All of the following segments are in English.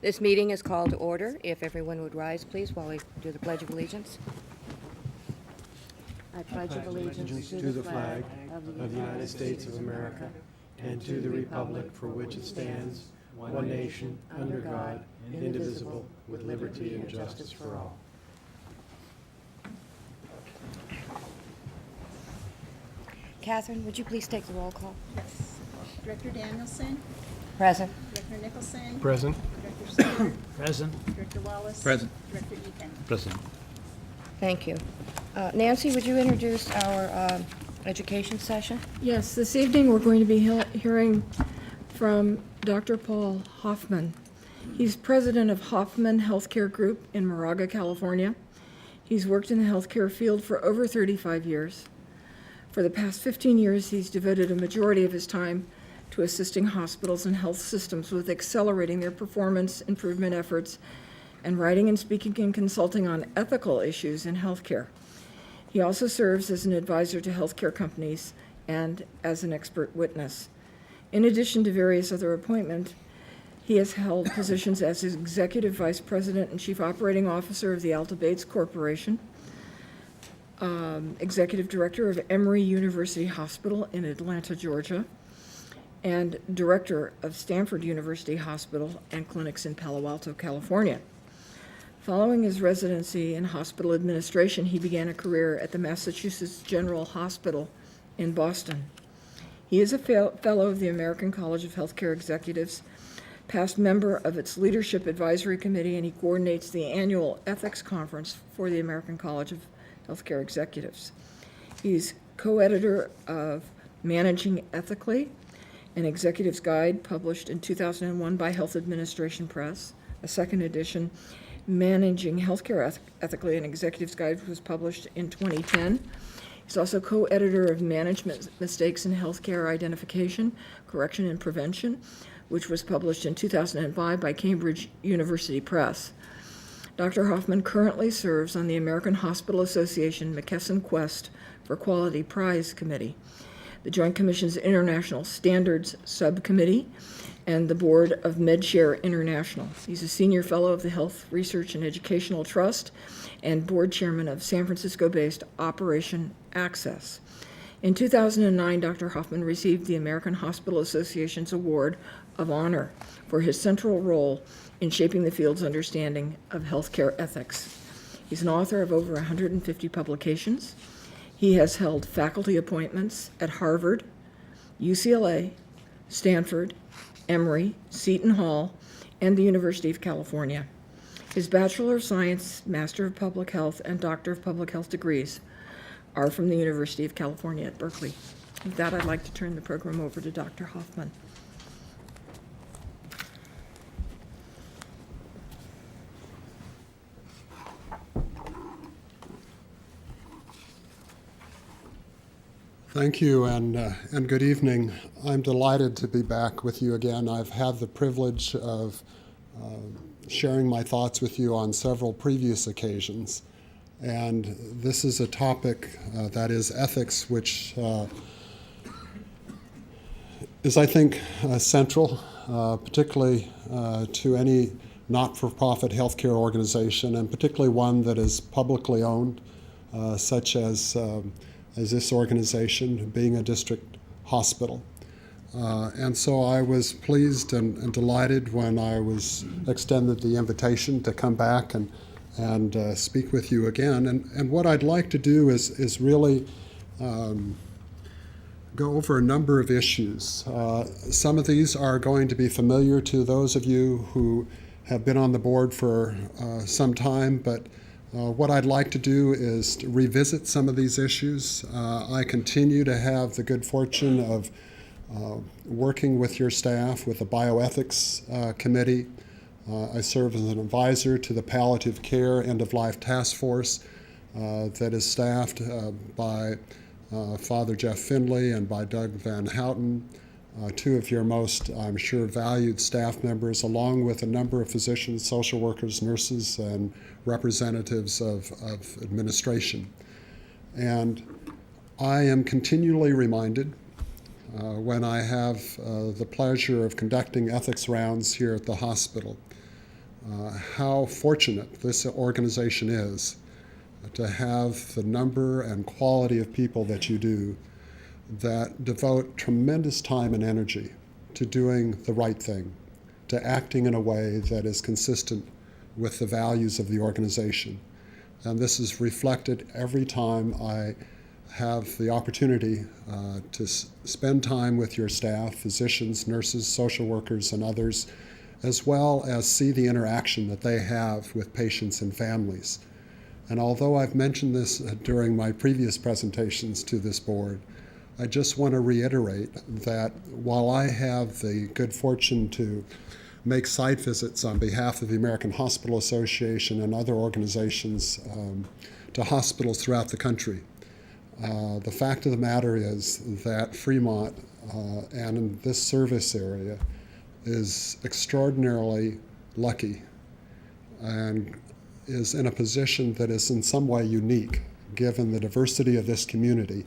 This meeting is called to order. If everyone would rise, please, while we do the Pledge of Allegiance. I pledge allegiance To the flag of the United States of America and to the republic for which it stands, one nation, under God, indivisible, with liberty and justice for all. Catherine, would you please take the roll call? Yes. Director Danielson, Present. Director Nicholson, Present. Director Stewart, Present. Director Wallace. Present. Director Eakin. Present. Thank you. Nancy, would you introduce our education session? Yes, this evening we're going to be hearing from Dr. Paul Hoffman. He's president of Hoffman Healthcare Group in Moraga, California. He's worked in the healthcare field for over 35 years. For the past 15 years, he's devoted a majority of his time to assisting hospitals and health systems with accelerating their performance improvement efforts and writing and speaking and consulting on ethical issues in healthcare. He also serves as an advisor to healthcare companies and as an expert witness. In addition to various other appointments, he has held positions as Executive Vice President and Chief Operating Officer of the Alta Bates Corporation, Executive Director of Emory University Hospital in Atlanta, Georgia, and Director of Stanford University Hospital and Clinics in Palo Alto, California. Following his residency in hospital administration, he began a career at the Massachusetts General Hospital in Boston. He is a fellow of the American College of Healthcare Executives, past member of its Leadership Advisory Committee, and he coordinates the annual ethics conference for the American College of Healthcare Executives. He's co-editor of Managing Ethically, an executive's guide published in 2001 by Health Administration Press. A second edition, Managing Healthcare Ethically, an executive's guide, was published in 2010. He's also co-editor of Management Mistakes in Healthcare Identification, Correction, and Prevention, which was published in 2005 by Cambridge University Press. Dr. Hoffman currently serves on the American Hospital Association McKesson Quest for Quality Prize Committee, the Joint Commission's International Standards Subcommittee, and the board of MedShare International. He's a senior fellow of the Health Research and Educational Trust and board chairman of San Francisco-based Operation Access. In 2009, Dr. Hoffman received the American Hospital Association's Award of Honor for his central role in shaping the field's understanding of healthcare ethics. He's an author of over 150 publications. He has held faculty appointments at Harvard, UCLA, Stanford, Emory, Seton Hall, and the University of California. His Bachelor of Science, Master of Public Health, and Doctor of Public Health degrees are from the University of California at Berkeley. With that, I'd like to turn the program over to Dr. Hoffman. Thank you, and good evening. I'm delighted to be back with you again. I've had the privilege of sharing my thoughts with you on several previous occasions, and this is a topic that is ethics, which is, I think, central, particularly to any not-for-profit healthcare organization, and particularly one that is publicly owned, such as this organization, being a district hospital. And so I was pleased and delighted when I was extended the invitation to come back and speak with you again. And what I'd like to do is really go over a number of issues. Some of these are going to be familiar to those of you who have been on the board for some time, but what I'd like to do is to revisit some of these issues. I continue to have the good fortune of working with your staff with the Bioethics Committee. I serve as an advisor to the Palliative Care End-of-Life Task Force that is staffed by Father Jeff Findlay and by Doug Van Houten, two of your most, I'm sure, valued staff members, along with a number of physicians, social workers, nurses, and representatives of administration. And I am continually reminded when I have the pleasure of conducting ethics rounds here at the hospital how fortunate this organization is to have the number and quality of people that you do that devote tremendous time and energy to doing the right thing, to acting in a way that is consistent with the values of the organization. And this is reflected every time I have the opportunity to spend time with your staff, physicians, nurses, social workers, and others, as well as see the interaction that they have with patients and families. And although I've mentioned this during my previous presentations to this board, I just want to reiterate that while I have the good fortune to make site visits on behalf of the American Hospital Association and other organizations to hospitals throughout the country, the fact of the matter is that Fremont and in this service area is extraordinarily lucky and is in a position that is in some way unique, given the diversity of this community,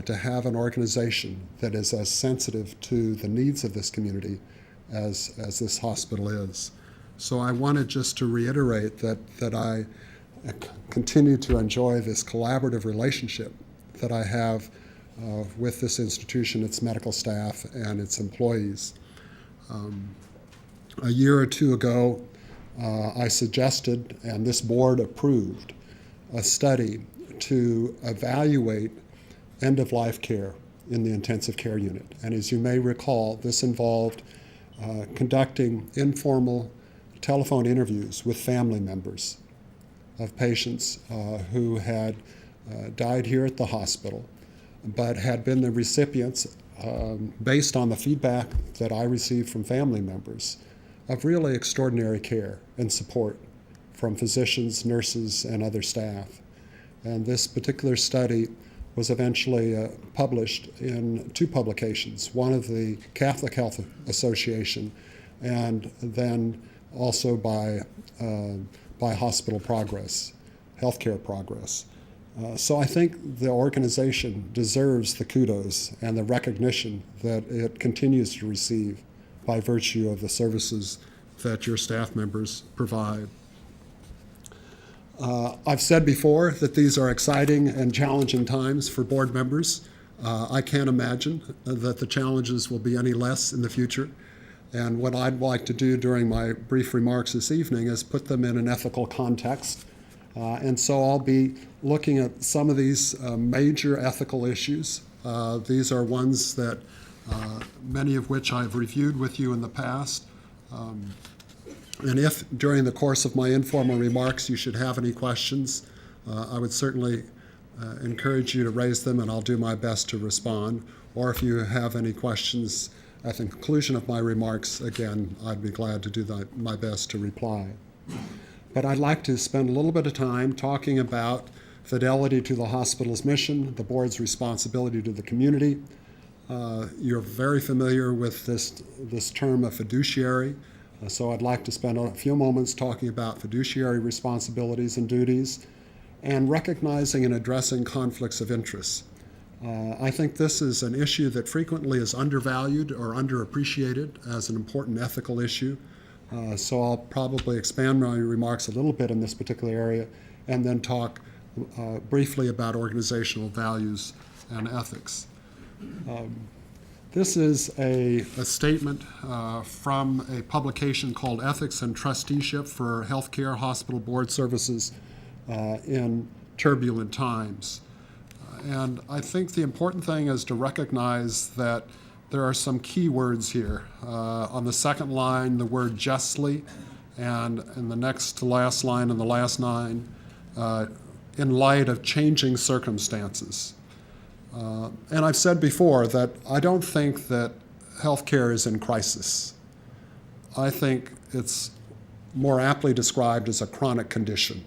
to have an organization that is as sensitive to the needs of this community as this hospital is. So I wanted just to reiterate that I continue to enjoy this collaborative relationship that I have with this institution, its medical staff, and its employees. A year or two ago, I suggested, and this board approved, a study to evaluate end-of-life care in the intensive care unit. And as you may recall, this involved conducting informal telephone interviews with family members of patients who had died here at the hospital, but had been the recipients, based on the feedback that I received from family members, of really extraordinary care and support from physicians, nurses, and other staff. And this particular study was eventually published in two publications, one of the Catholic Health Association and then also by Hospital Progress, Healthcare Progress. So I think the organization deserves the kudos and the recognition that it continues to receive by virtue of the services that your staff members provide. I've said before that these are exciting and challenging times for board members. I can't imagine that the challenges will be any less in the future. And what I'd like to do during my brief remarks this evening is put them in an ethical context. And so I'll be looking at some of these major ethical issues. These are ones that many of which I've reviewed with you in the past. And if during the course of my informal remarks you should have any questions, I would certainly encourage you to raise them, and I'll do my best to respond. Or if you have any questions at the conclusion of my remarks, again, I'd be glad to do my best to reply. But I'd like to spend a little bit of time talking about fidelity to the hospital's mission, the board's responsibility to the community. You're very familiar with this term of fiduciary. So I'd like to spend a few moments talking about fiduciary responsibilities and duties and recognizing and addressing conflicts of interest. I think this is an issue that frequently is undervalued or underappreciated as an important ethical issue. So I'll probably expand my remarks a little bit in this particular area and then talk briefly about organizational values and ethics. This is a statement from a publication called Ethics and Trusteeship for Healthcare Hospital Board Services in Turbulent Times. And I think the important thing is to recognize that there are some key words here. On the second line, the word justly, and in the next to last line and the last line, in light of changing circumstances. And I've said before that I don't think that healthcare is in crisis. I think it's more aptly described as a chronic condition.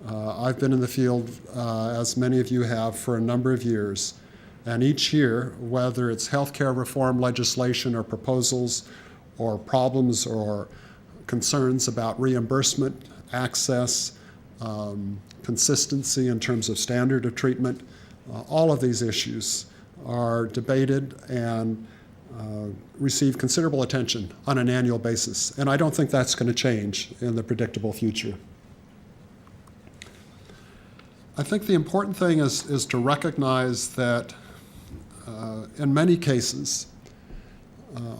I've been in the field, as many of you have, for a number of years. And each year, whether it's healthcare reform legislation or proposals or problems or concerns about reimbursement, access, consistency in terms of standard of treatment, all of these issues are debated and receive considerable attention on an annual basis, and I don't think that's going to change in the predictable future. I think the important thing is to recognize that in many cases,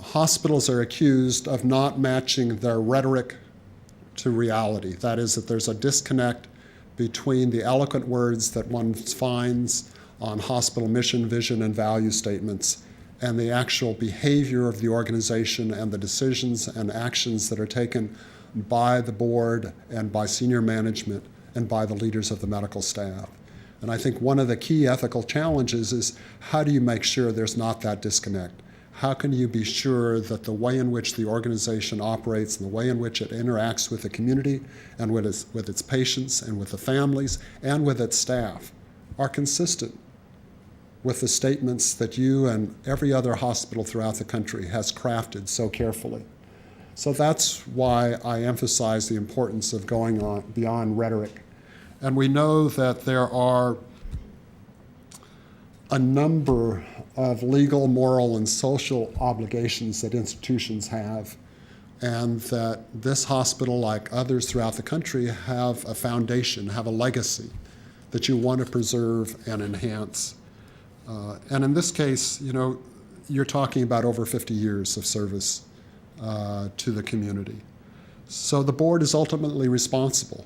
hospitals are accused of not matching their rhetoric to reality. That is, that there's a disconnect between the eloquent words that one finds on hospital mission, vision, and value statements and the actual behavior of the organization and the decisions and actions that are taken by the board and by senior management and by the leaders of the medical staff. And I think one of the key ethical challenges is how do you make sure there's not that disconnect? How can you be sure that the way in which the organization operates and the way in which it interacts with the community and with its patients and with the families and with its staff are consistent with the statements that you and every other hospital throughout the country has crafted so carefully? So that's why I emphasize the importance of going on beyond rhetoric. And we know that there are a number of legal, moral, and social obligations that institutions have, and that this hospital, like others throughout the country, have a foundation, have a legacy that you want to preserve and enhance. And in this case, you know, you're talking about over 50 years of service to the community. So the board is ultimately responsible.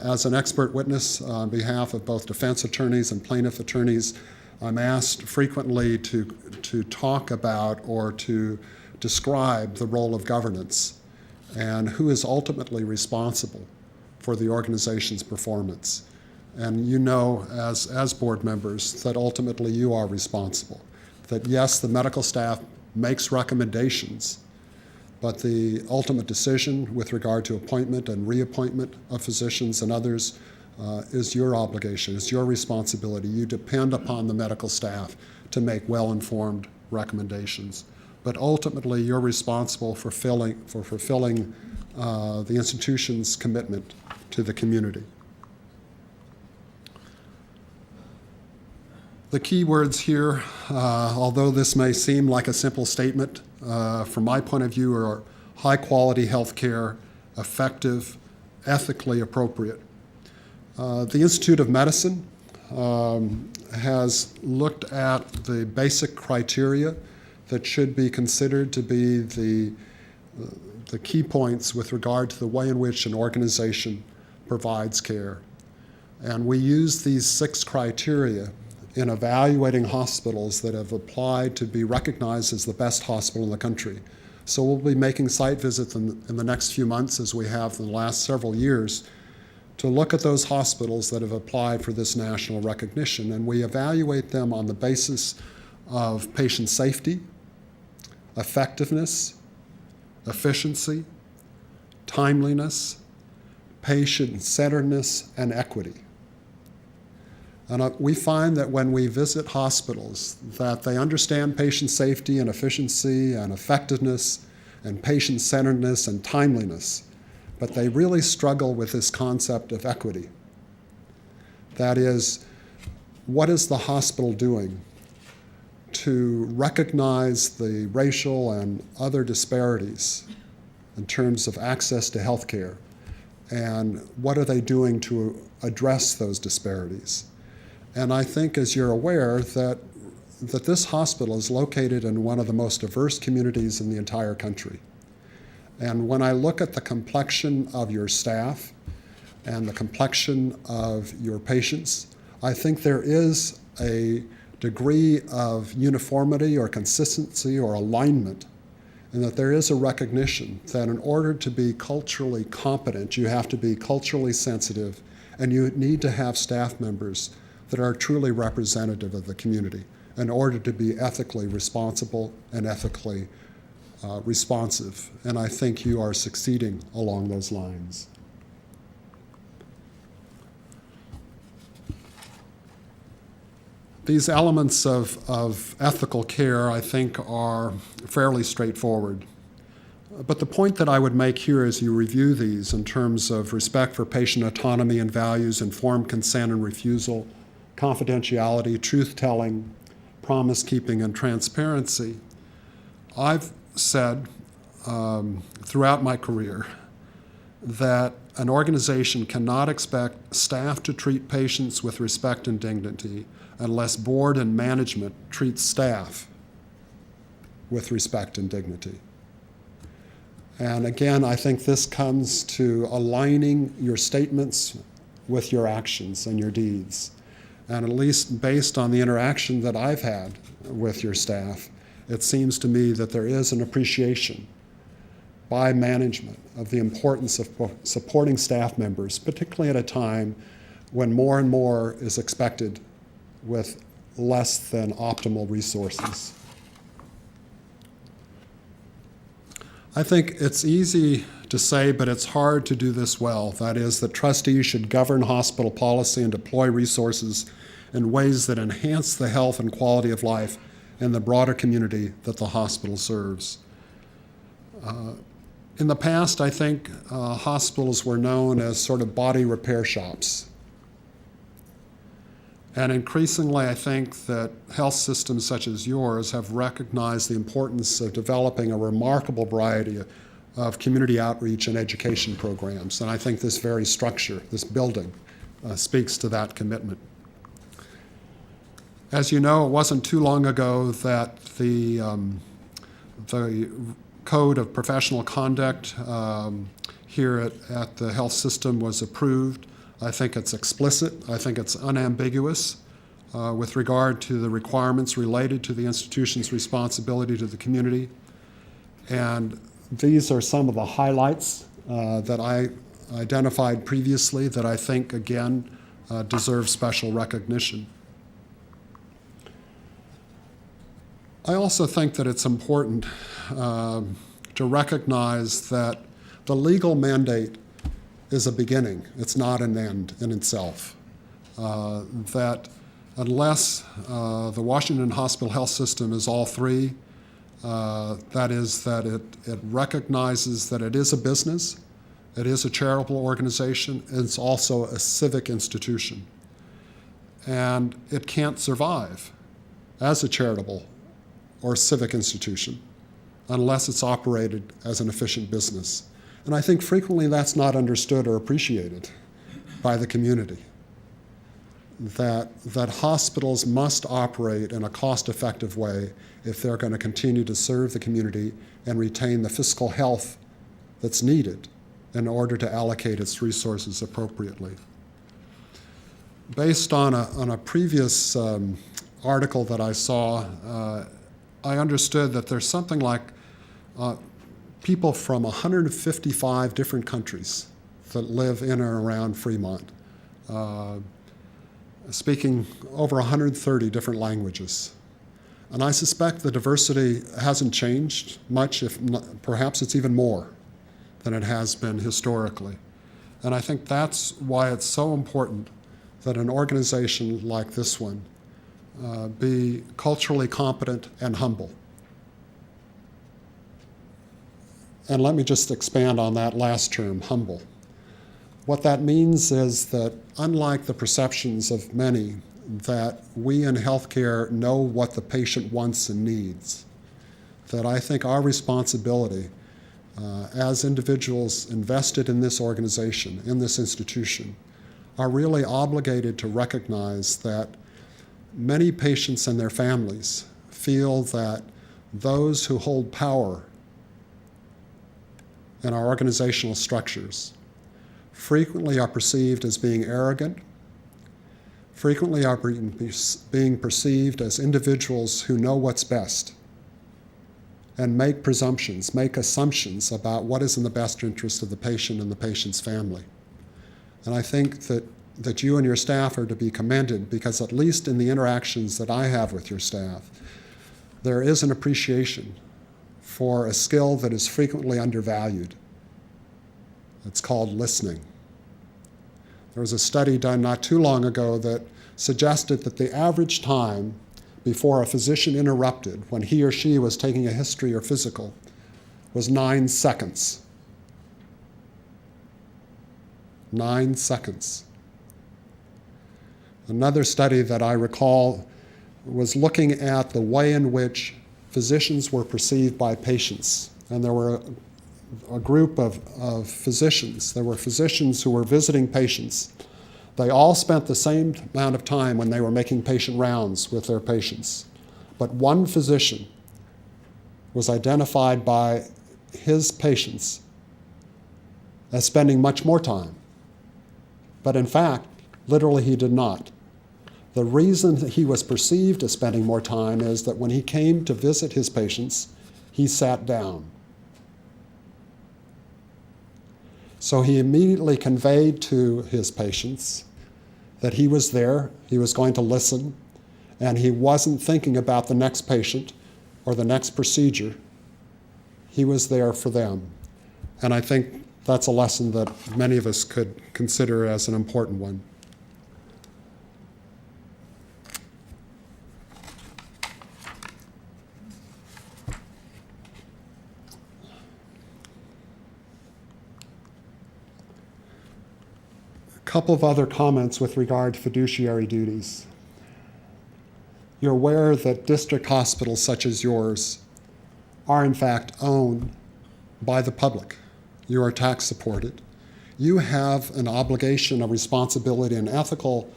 As an expert witness on behalf of both defense attorneys and plaintiff attorneys, I'm asked frequently to talk about or to describe the role of governance and who is ultimately responsible for the organization's performance. And you know, as board members, that ultimately you are responsible. That yes, the medical staff makes recommendations, but the ultimate decision with regard to appointment and reappointment of physicians and others is your obligation, is your responsibility. You depend upon the medical staff to make well-informed recommendations. But ultimately, you're responsible for fulfilling the institution's commitment to the community. The key words here, although this may seem like a simple statement, from my point of view, are high-quality health care, effective, ethically appropriate. The Institute of Medicine has looked at the basic criteria that should be considered to be the key points with regard to the way in which an organization provides care. And we use these 6 criteria in evaluating hospitals that have applied to be recognized as the best hospital in the country. So we'll be making site visits in the next few months, as we have in the last several years, to look at those hospitals that have applied for this national recognition. And we evaluate them on the basis of patient safety, effectiveness, efficiency, timeliness, patient-centeredness, and equity. And we find that when we visit hospitals, that they understand patient safety and efficiency and effectiveness and patient-centeredness and timeliness, but they really struggle with this concept of equity. That is, what is the hospital doing to recognize the racial and other disparities in terms of access to health care? And what are they doing to address those disparities? And I think, as you're aware, that this hospital is located in one of the most diverse communities in the entire country. And when I look at the complexion of your staff and the complexion of your patients, I think there is a degree of uniformity or consistency or alignment, and that there is a recognition that in order to be culturally competent, you have to be culturally sensitive, and you need to have staff members that are truly representative of the community in order to be ethically responsible and ethically responsive. And I think you are succeeding along those lines. These elements of ethical care, I think, are fairly straightforward. But the point that I would make here as you review these in terms of respect for patient autonomy and values, informed consent and refusal, confidentiality, truth-telling, promise-keeping, and transparency, I've said throughout my career that an organization cannot expect staff to treat patients with respect and dignity unless board and management treat staff with respect and dignity. And again, I think this comes to aligning your statements with your actions and your deeds. And at least based on the interaction that I've had with your staff, it seems to me that there is an appreciation by management of the importance of supporting staff members, particularly at a time when more and more is expected with less than optimal resources. I think it's easy to say, but it's hard to do this well. That is, that trustees should govern hospital policy and deploy resources in ways that enhance the health and quality of life in the broader community that the hospital serves. In the past, I think hospitals were known as sort of body repair shops. And increasingly, I think that health systems such as yours have recognized the importance of developing a remarkable variety of community outreach and education programs. And I think this very structure, this building, speaks to that commitment. As you know, it wasn't too long ago that the Code of Professional Conduct here at the health system was approved. I think it's explicit. I think it's unambiguous with regard to the requirements related to the institution's responsibility to the community. And these are some of the highlights that I identified previously that I think, again, deserve special recognition. I also think that it's important to recognize that the legal mandate is a beginning. It's not an end in itself. That unless the Washington Hospital Health System is all three, that is that it recognizes that it is a business, it is a charitable organization, and it's also a civic institution. And it can't survive as a charitable or civic institution unless it's operated as an efficient business. And I think frequently that's not understood or appreciated by the community. That hospitals must operate in a cost-effective way if they're going to continue to serve the community and retain the fiscal health that's needed in order to allocate its resources appropriately. Based on a previous article that I saw, I understood that there's something like people from 155 different countries that live in or around Fremont, speaking over 130 different languages. And I suspect the diversity hasn't changed much, if not, perhaps it's even more than it has been historically. And I think that's why it's so important that an organization like this one be culturally competent and humble. And let me just expand on that last term, humble. What that means is that unlike the perceptions of many that we in healthcare know what the patient wants and needs, that I think our responsibility as individuals invested in this organization, in this institution, are really obligated to recognize that many patients and their families feel that those who hold power in our organizational structures frequently are perceived as being arrogant, frequently are being perceived as individuals who know what's best and make presumptions, make assumptions about what is in the best interest of the patient and the patient's family. And I think that you and your staff are to be commended because at least in the interactions that I have with your staff, there is an appreciation for a skill that is frequently undervalued. It's called listening. There was a study done not too long ago that suggested that the average time before a physician interrupted when he or she was taking a history or physical was 9 seconds. 9 seconds. Another study that I recall was looking at the way in which physicians were perceived by patients. And there were a group of physicians. There were physicians who were visiting patients. They all spent the same amount of time when they were making patient rounds with their patients. But one physician was identified by his patients as spending much more time. But in fact, literally he did not. The reason that he was perceived as spending more time is that when he came to visit his patients, he sat down. So he immediately conveyed to his patients that he was there, he was going to listen, and he wasn't thinking about the next patient or the next procedure. He was there for them. And I think that's a lesson that many of us could consider as an important one. A couple of other comments with regard to fiduciary duties. You're aware that district hospitals such as yours are in fact owned by the public. You are tax supported. You have an obligation, a responsibility, an ethical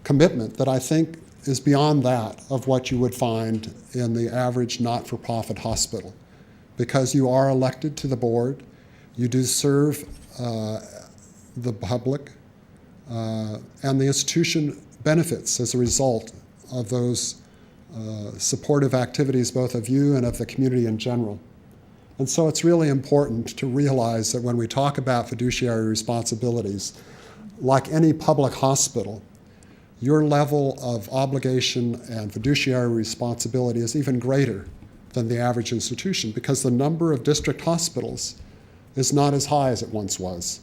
commitment that I think is beyond that of what you would find in the average not-for-profit hospital, because you are elected to the board, you do serve the public, and the institution benefits as a result of those supportive activities, both of you and of the community in general. And so it's really important to realize that when we talk about fiduciary responsibilities, like any public hospital, your level of obligation and fiduciary responsibility is even greater than the average institution, because the number of district hospitals is not as high as it once was.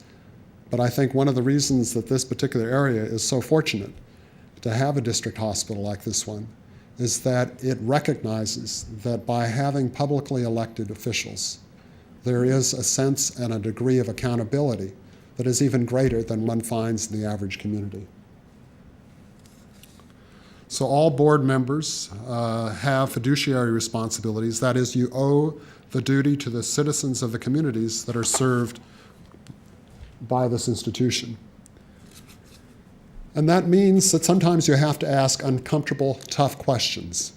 But I think one of the reasons that this particular area is so fortunate to have a district hospital like this one is that it recognizes that by having publicly elected officials, there is a sense and a degree of accountability that is even greater than one finds in the average community. So all board members have fiduciary responsibilities. That is, you owe the duty to the citizens of the communities that are served by this institution. And that means that sometimes you have to ask uncomfortable, tough questions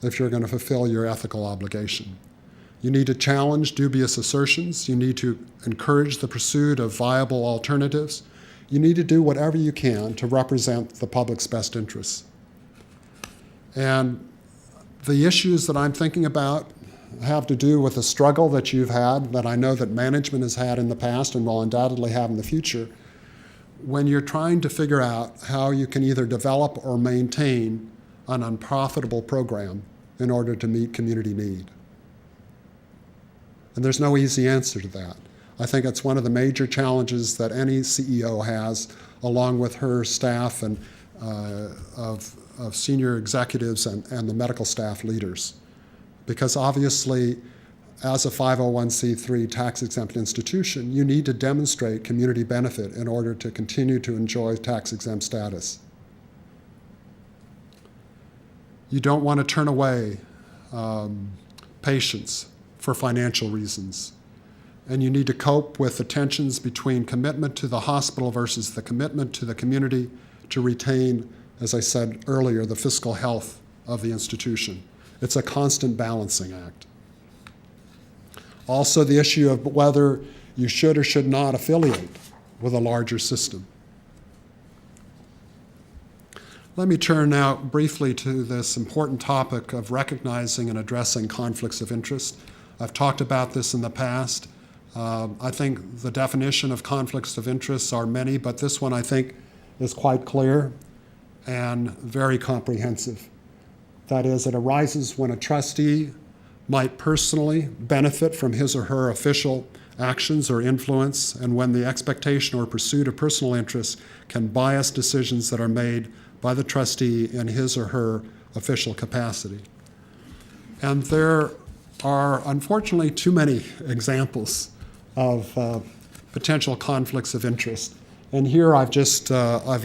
if you're going to fulfill your ethical obligation. You need to challenge dubious assertions. You need to encourage the pursuit of viable alternatives. You need to do whatever you can to represent the public's best interests. And the issues that I'm thinking about have to do with the struggle that you've had, that I know that management has had in the past and will undoubtedly have in the future, when you're trying to figure out how you can either develop or maintain an unprofitable program in order to meet community need. And there's no easy answer to that. I think it's one of the major challenges that any CEO has, along with her staff and of senior executives and the medical staff leaders. Because obviously, as a 501c3 tax-exempt institution, you need to demonstrate community benefit in order to continue to enjoy tax-exempt status. You don't want to turn away patients for financial reasons. And you need to cope with the tensions between commitment to the hospital versus the commitment to the community to retain, as I said earlier, the fiscal health of the institution. It's a constant balancing act. Also, the issue of whether you should or should not affiliate with a larger system. Let me turn now briefly to this important topic of recognizing and addressing conflicts of interest. I've talked about this in the past. I think the definition of conflicts of interest are many, but this one I think is quite clear and very comprehensive. That is, it arises when a trustee might personally benefit from his or her official actions or influence, and when the expectation or pursuit of personal interests can bias decisions that are made by the trustee in his or her official capacity. And there are unfortunately too many examples of potential conflicts of interest. And here I've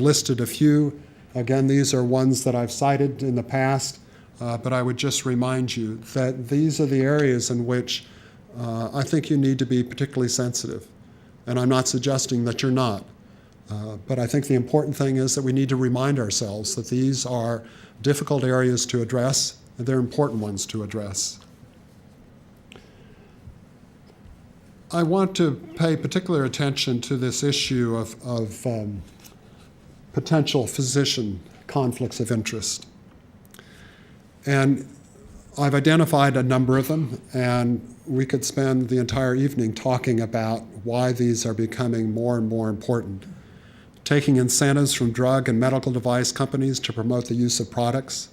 listed a few. Again, these are ones that I've cited in the past. but I would just remind you that these are the areas in which I think you need to be particularly sensitive. And I'm not suggesting that you're not. But I think the important thing is that we need to remind ourselves that these are difficult areas to address, and they're important ones to address. I want to pay particular attention to this issue of potential physician conflicts of interest. And I've identified a number of them, and we could spend the entire evening talking about why these are becoming more and more important. Taking incentives from drug and medical device companies to promote the use of products,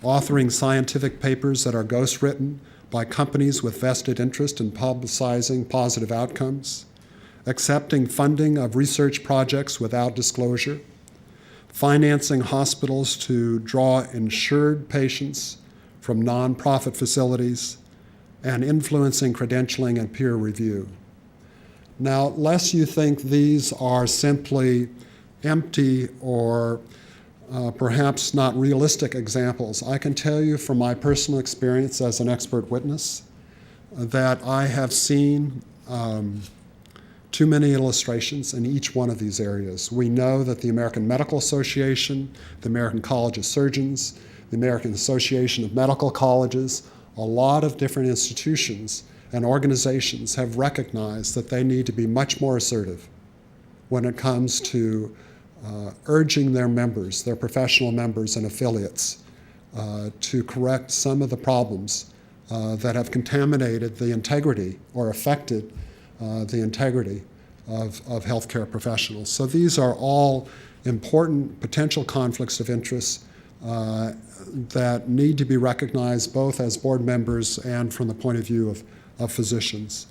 authoring scientific papers that are ghostwritten by companies with vested interest in publicizing positive outcomes, accepting funding of research projects without disclosure, financing hospitals to draw insured patients from nonprofit facilities, and influencing credentialing and peer review. Now, lest you think these are simply empty or perhaps not realistic examples, I can tell you from my personal experience as an expert witness that I have seen too many illustrations in each one of these areas. We know that the American Medical Association, the American College of Surgeons, the American Association of Medical Colleges, a lot of different institutions and organizations have recognized that they need to be much more assertive when it comes to urging their members, their professional members and affiliates, to correct some of the problems that have contaminated the integrity or affected the integrity of healthcare professionals. So these are all important potential conflicts of interest that need to be recognized both as board members and from the point of view of physicians.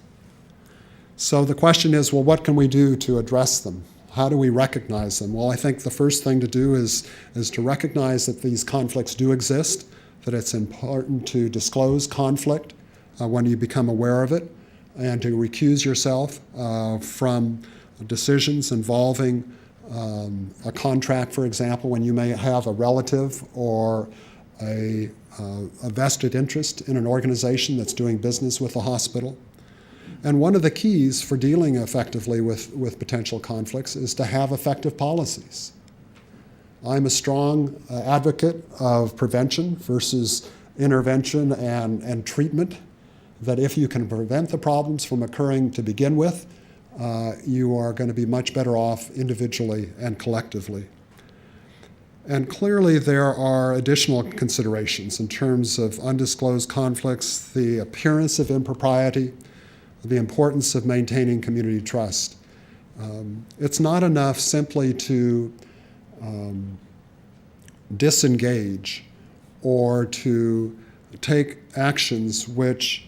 So the question is, well, what can we do to address them? How do we recognize them? Well, I think the first thing to do is to recognize that these conflicts do exist, that it's important to disclose conflict when you become aware of it, and to recuse yourself from decisions involving a contract, for example, when you may have a relative or a vested interest in an organization that's doing business with the hospital. And one of the keys for dealing effectively with potential conflicts is to have effective policies. I'm a strong advocate of prevention versus intervention and treatment, that if you can prevent the problems from occurring to begin with, you are going to be much better off individually and collectively. And clearly there are additional considerations in terms of undisclosed conflicts, the appearance of impropriety, the importance of maintaining community trust. It's not enough simply to disengage or to take actions which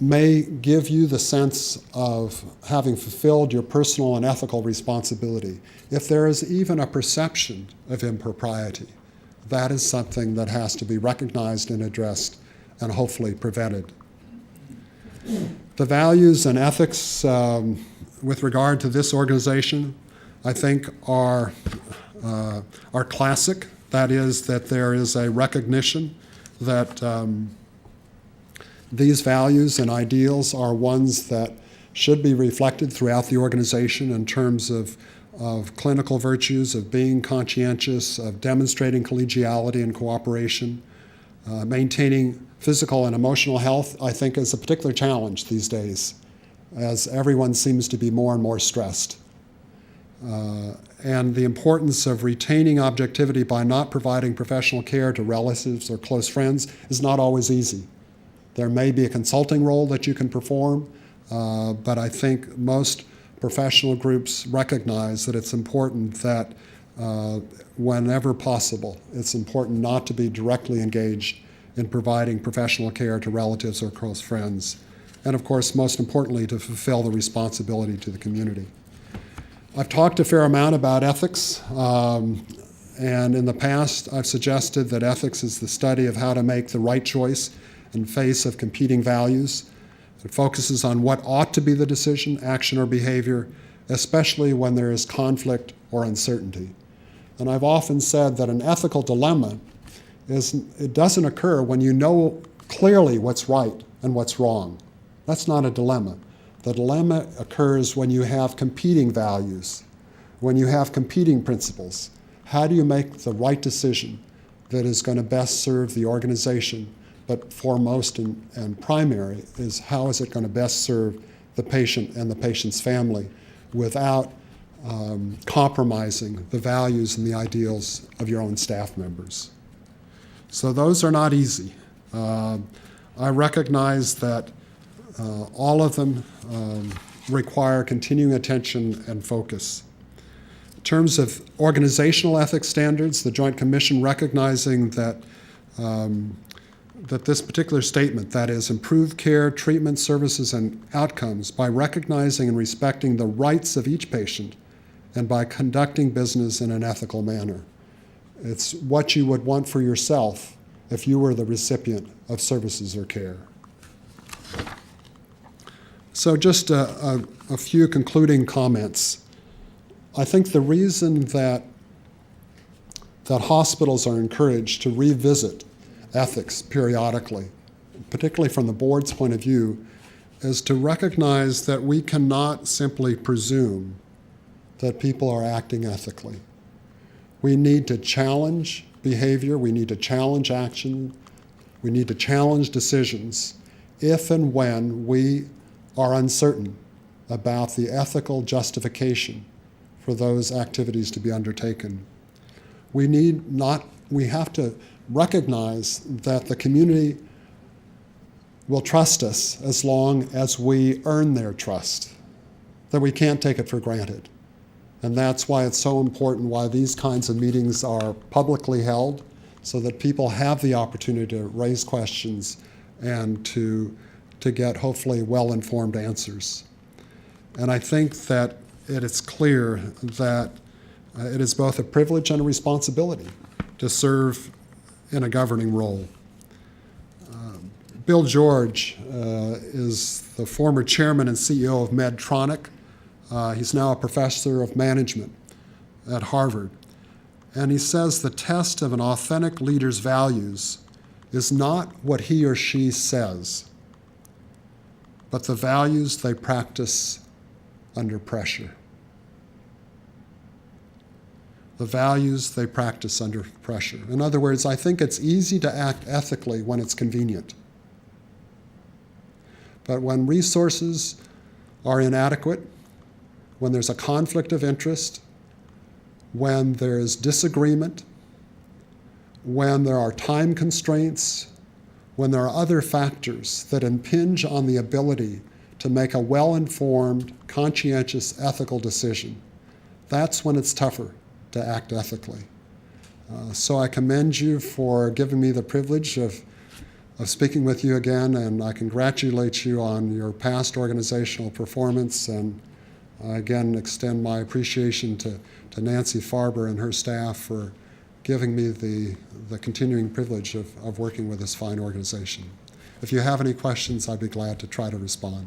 may give you the sense of having fulfilled your personal and ethical responsibility. If there is even a perception of impropriety, that is something that has to be recognized and addressed and hopefully prevented. The values and ethics with regard to this organization, I think, are classic. That is, that there is a recognition that these values and ideals are ones that should be reflected throughout the organization in terms of clinical virtues, of being conscientious, of demonstrating collegiality and cooperation. Maintaining physical and emotional health, I think, is a particular challenge these days, as everyone seems to be more and more stressed. And the importance of retaining objectivity by not providing professional care to relatives or close friends is not always easy. There may be a consulting role that you can perform, but I think most professional groups recognize that it's important that whenever possible, it's important not to be directly engaged in providing professional care to relatives or close friends. And of course, most importantly, to fulfill the responsibility to the community. I've talked a fair amount about ethics, and in the past I've suggested that ethics is the study of how to make the right choice in face of competing values. It focuses on what ought to be the decision, action, or behavior, especially when there is conflict or uncertainty. And I've often said that an ethical dilemma is it doesn't occur when you know clearly what's right and what's wrong. That's not a dilemma. The dilemma occurs when you have competing values, when you have competing principles. How do you make the right decision that is going to best serve the organization, but foremost and primary is how is it going to best serve the patient and the patient's family without compromising the values and the ideals of your own staff members. So those are not easy. I recognize that all of them require continuing attention and focus. In terms of organizational ethics standards, the Joint Commission recognizing that that this particular statement, that is, improve care, treatment, services, and outcomes by recognizing and respecting the rights of each patient and by conducting business in an ethical manner. It's what you would want for yourself if you were the recipient of services or care. So just a few concluding comments. I think the reason that hospitals are encouraged to revisit ethics periodically, particularly from the board's point of view, is to recognize that we cannot simply presume that people are acting ethically. We need to challenge behavior, we need to challenge action, we need to challenge decisions if and when we are uncertain about the ethical justification for those activities to be undertaken. We have to recognize that the community will trust us as long as we earn their trust, that we can't take it for granted. And that's why it's so important why these kinds of meetings are publicly held, so that people have the opportunity to raise questions and to get hopefully well-informed answers. And I think that it is clear that it is both a privilege and a responsibility to serve in a governing role. Bill George is the former chairman and CEO of Medtronic. He's now a professor of management at Harvard. And he says the test of an authentic leader's values is not what he or she says, but the values they practice under pressure. The values they practice under pressure. In other words, I think it's easy to act ethically when it's convenient. But when resources are inadequate, when there's a conflict of interest, when there's disagreement, when there are time constraints, when there are other factors that impinge on the ability to make a well-informed, conscientious, ethical decision, that's when it's tougher to act ethically. So I commend you for giving me the privilege of speaking with you again, and I congratulate you on your past organizational performance, and I again extend my appreciation to Nancy Farber and her staff for giving me the continuing privilege of working with this fine organization. If you have any questions, I'd be glad to try to respond.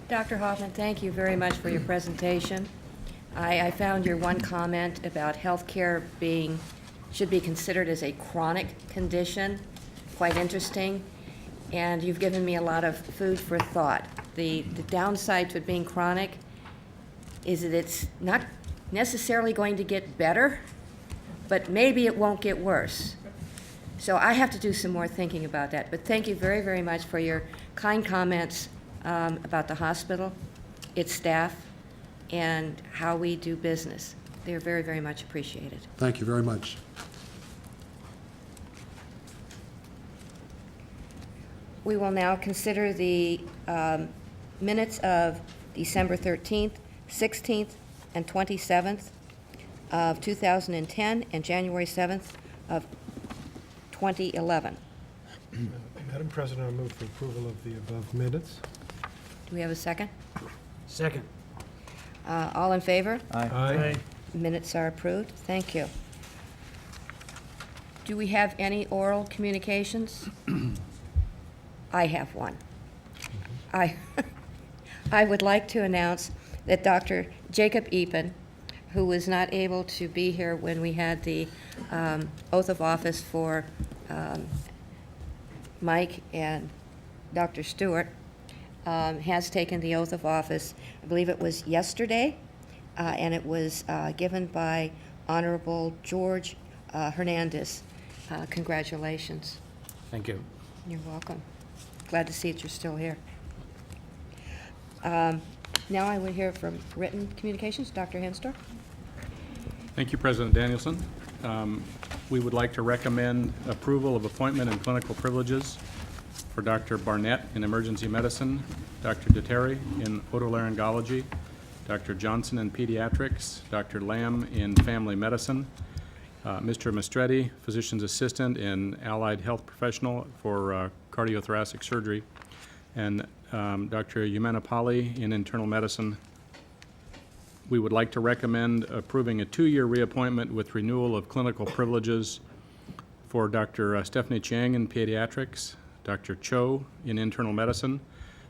Dr. Hoffman, thank you very much for your presentation. I found your one comment about healthcare should be considered as a chronic condition quite interesting, and you've given me a lot of food for thought. The downside to it being chronic is that it's not necessarily going to get better, but maybe it won't get worse. So I have to do some more thinking about that. But thank you very, very much for your kind comments about the hospital, its staff, and how we do business. They're very, very much appreciated. Thank you very much. We will now consider the minutes of December 13th, 16th, and 27th of 2010 and January 7th of 2011. Madam President, I move for approval of the above minutes. Do we have a second? Second. All in favor? Aye. Minutes are approved. Thank you. Do we have any oral communications? I have one. I would like to announce that Dr. Jacob Epen who was not able to be here when we had the oath of office for Mike and Dr. Stewart, has taken the oath of office. I believe it was yesterday, and it was given by Honorable George Hernandez. Congratulations. Thank you. You're welcome. Glad to see that you're still here. Now I will hear from written communications. Dr. Henstor? Thank you, President Danielson. We would like to recommend approval of appointment and clinical privileges for Dr. Barnett in emergency medicine, Dr. Deteri in otolaryngology, Dr. Johnson in pediatrics, Dr. Lamb in family medicine, Mr. Mastretti, physician's assistant in allied health professional for cardiothoracic surgery, and Dr. Yumanapalli in internal medicine. We would like to recommend approving a 2-year reappointment with renewal of clinical privileges for Dr. Stephanie Chiang in pediatrics, Dr. Cho in internal medicine,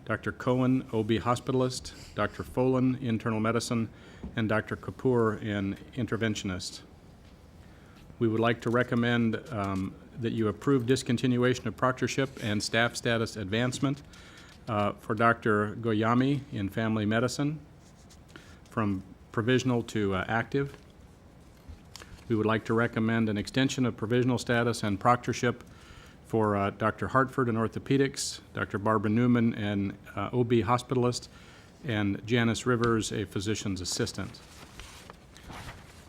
Dr. Cohen, OB hospitalist, Dr. Folan, internal medicine, and Dr. Kapoor in interventionist. We would like to recommend that you approve discontinuation of proctorship and staff status advancement for Dr. Goyami in family medicine from provisional to active. We would like to recommend an extension of provisional status and proctorship for Dr. Hartford in orthopedics, Dr. Barbara Newman, an OB hospitalist, and Janice Rivers, a physician's assistant.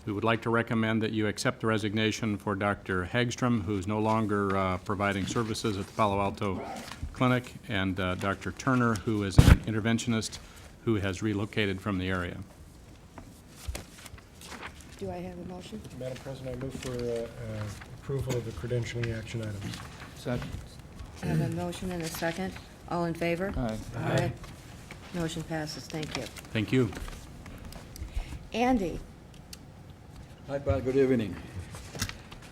We would like to recommend that you accept the resignation for Dr. Hagstrom, who's no longer providing services at the Palo Alto Clinic, and Dr. Turner, who is an interventionist who has relocated from the area. Do I have a motion? Madam President, I move for approval of the credentialing action items. Second. I have a motion and a second. All in favor? Aye. Aye. Motion passes. Thank you. Thank you. Andy? Hi, Pat. Good evening.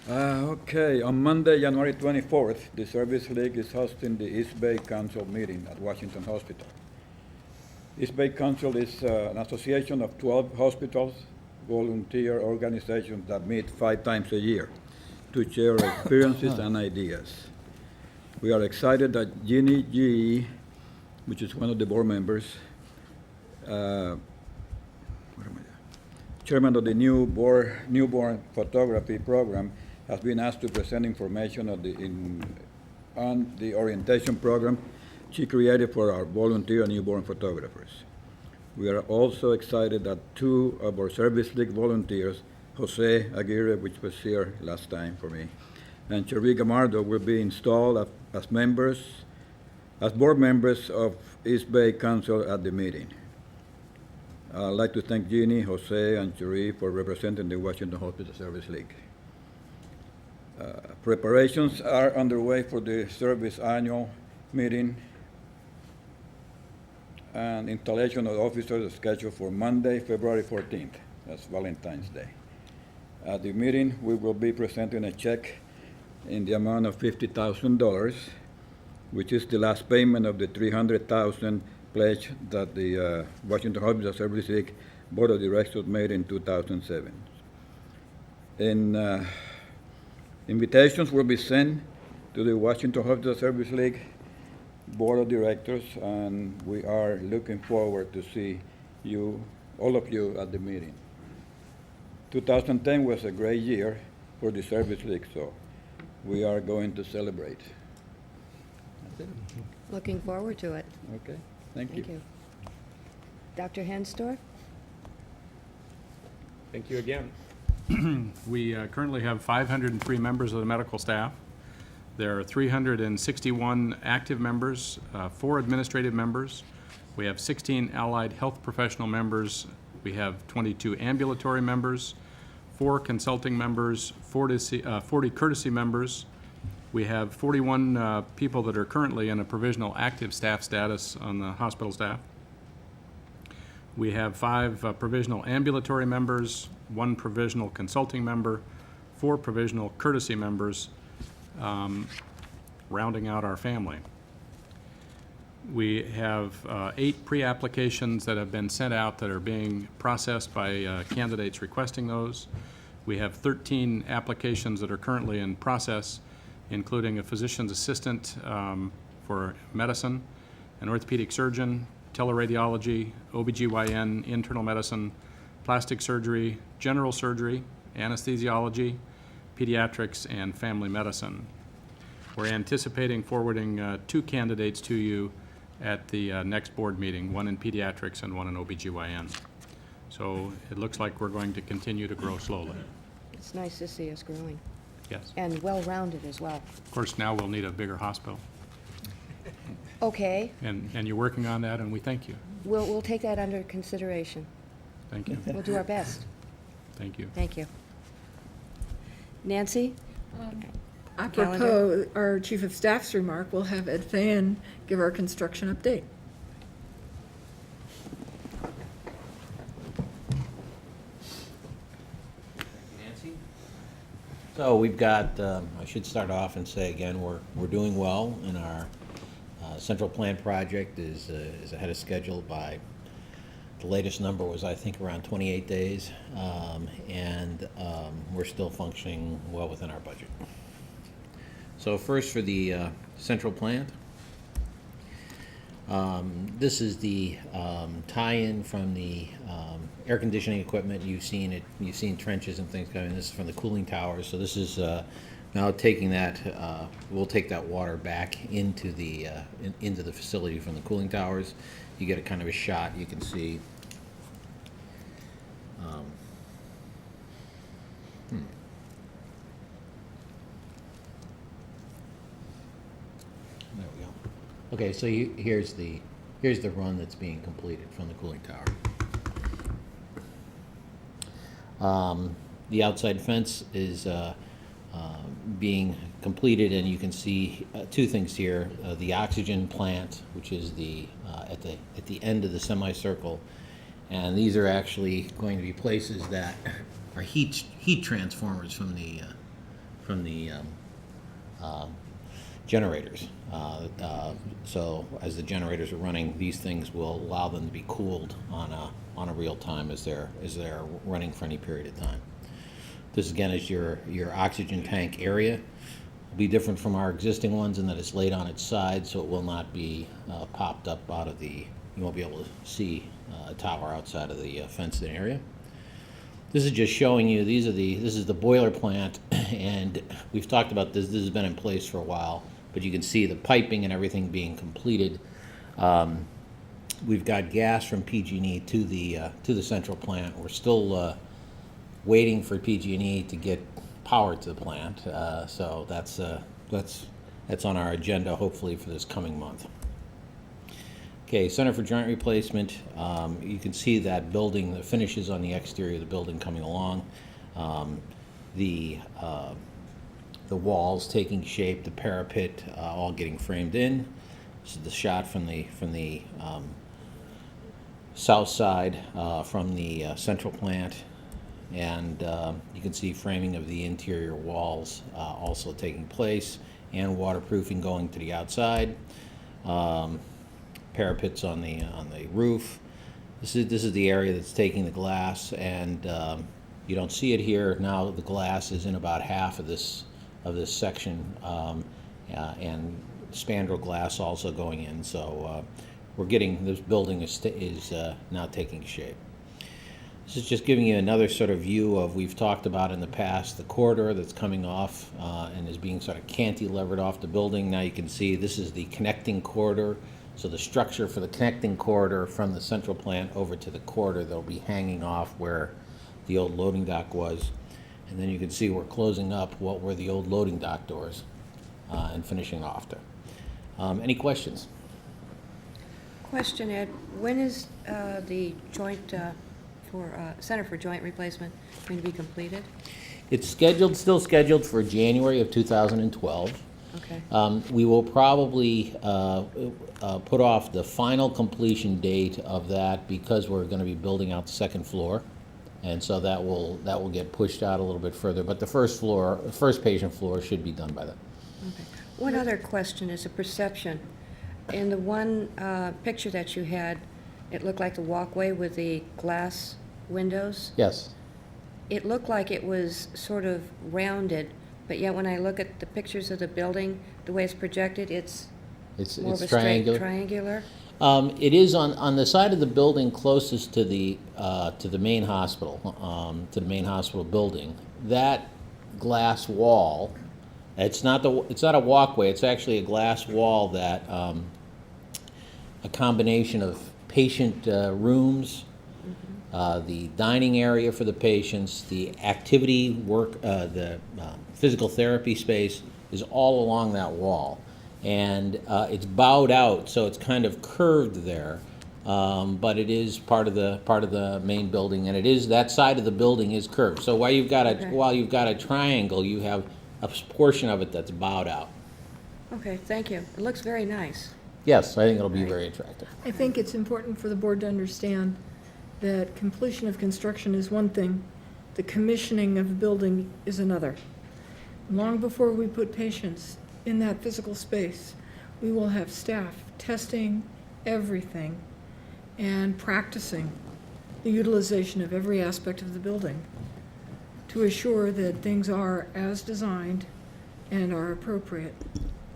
Okay, on Monday, January 24th, the Service League is hosting the East Bay Council meeting at Washington Hospital. East Bay Council is an association of 12 hospitals, volunteer organizations that meet 5 times a year to share experiences and ideas. We are excited that Jeannie G., which is one of the board members, chairman of the newborn photography program, has been asked to present information on the orientation program she created for our volunteer newborn photographers. We are also excited that 2 of our Service League volunteers, Jose Aguirre, which was here last time for me, and Cherie Gamardo, will be installed as board members of East Bay Council at the meeting. I'd like to thank Jeannie, Jose, and Cherie for representing the Washington Hospital Service League. Preparations are underway for the service annual meeting, and installation of officers is scheduled for Monday, February 14th. That's Valentine's Day. At the meeting, we will be presenting a check in the amount of $50,000, which is the last payment of the $300,000 pledge that the Washington Hospital Service League Board of Directors made in 2007. Invitations will be sent to the Washington Hospital Service League Board of Directors, and we are looking forward to see you, all of you, at the meeting. 2010 was a great year for the Service League, so we are going to celebrate. That's it. Looking forward to it. Okay, thank you. Thank you. Dr. Henstor? Thank you again. We currently have 503 members of the medical staff. There are 361 active members, 4 administrative members. We have 16 allied health professional members. We have 22 ambulatory members, 4 consulting members, 40 courtesy members. We have 41 people that are currently in a provisional active staff status on the hospital staff. We have 5 provisional ambulatory members, 1 provisional consulting member, 4 provisional courtesy members, rounding out our family. We have 8 pre-applications that have been sent out that are being processed by candidates requesting those. We have 13 applications that are currently in process, including a physician's assistant for medicine, an orthopedic surgeon, teleradiology, OBGYN, internal medicine, plastic surgery, general surgery, anesthesiology, pediatrics, and family medicine. We're anticipating forwarding 2 candidates to you at the next board meeting, one in pediatrics and one in OBGYN. So it looks like we're going to continue to grow slowly. It's nice to see us growing, Yes. and well-rounded as well. Of course, now we'll need a bigger hospital. Okay, And you're working on that, and we thank you. we'll take that under consideration. Thank you. We'll do our best. Thank you. Thank you. Nancy? Apropos our Chief of Staff's remark, we'll have Ed Thayen give our construction update. Nancy? So we've got, I should start off and say again, we're doing well, and our central plant project is ahead of schedule by, the latest number was, I think, around 28 days, and we're still functioning well within our budget. So first for the central plant. This is the tie-in from the air conditioning equipment. You've seen it. You've seen trenches and things coming. This is from the cooling towers. So this is now taking that. We'll take that water back into the facility from the cooling towers. You get a kind of a shot. You can see. There we go. Okay, so here's the run that's being completed from the cooling tower. The outside fence is being completed, and you can see 2 things here: the oxygen plant, which is at the end of the semicircle, and these are actually going to be places that are heat transformers from the generators. So as the generators are running, these things will allow them to be cooled on a real time as they're running for any period of time. This again is your oxygen tank area. It'll be different from our existing ones in that it's laid on its side, so it will not be popped up out of the. You won't be able to see a tower outside of the fenced area. This is just showing you. This is the boiler plant, and we've talked about this. This has been in place for a while, but you can see the piping and everything being completed. We've got gas from PG&E to the central plant. We're still waiting for PG&E to get power to the plant, so that's on our agenda hopefully for this coming month. Okay, Center for Joint Replacement. You can see that building, the finishes on the exterior of the building coming along. The walls taking shape, the parapet all getting framed in. This is the shot from the south side from the central plant, and you can see framing of the interior walls also taking place, and waterproofing going to the outside. Parapets on the roof. This is the area that's taking the glass, and you don't see it here now. The glass is in about half of this section, and spandrel glass also going in. So we're getting this building is now taking shape. This is just giving you another sort of view of, we've talked about in the past, the corridor that's coming off and is being sort of cantilevered off the building. Now you can see this is the connecting corridor. So the structure for the connecting corridor from the central plant over to the corridor that'll be hanging off where the old loading dock was. And then you can see we're closing up what were the old loading dock doors and finishing off there. Any questions? Question, Ed, when is the Center for Joint Replacement going to be completed? It's still scheduled for January of 2012. Okay. We will probably put off the final completion date of that because we're going to be building out the second floor, and so that will get pushed out a little bit further. But the first patient floor should be done by then. Okay. One other question is a perception. In the one picture that you had, it looked like the walkway with the glass windows. Yes. It looked like it was sort of rounded, but yet when I look at the pictures of the building, the way it's projected, it's more of It's a straight triangular. triangular. It is on the side of the building closest to the main hospital, to the main hospital building. That glass wall, it's not a walkway, it's actually a glass wall that, a combination of patient rooms, the dining area for the patients, the activity work, the physical therapy space is all along that wall. And it's bowed out, so it's kind of curved there, but it is part of the main building, and it is, that side of the building is curved. So while you've got a triangle, you have a portion of it that's bowed out. Okay, thank you. It looks very nice. Yes, I think it'll be very attractive. I think it's important for the board to understand that completion of construction is one thing, the commissioning of the building is another. Long before we put patients in that physical space, we will have staff testing everything and practicing the utilization of every aspect of the building to assure that things are as designed and are appropriate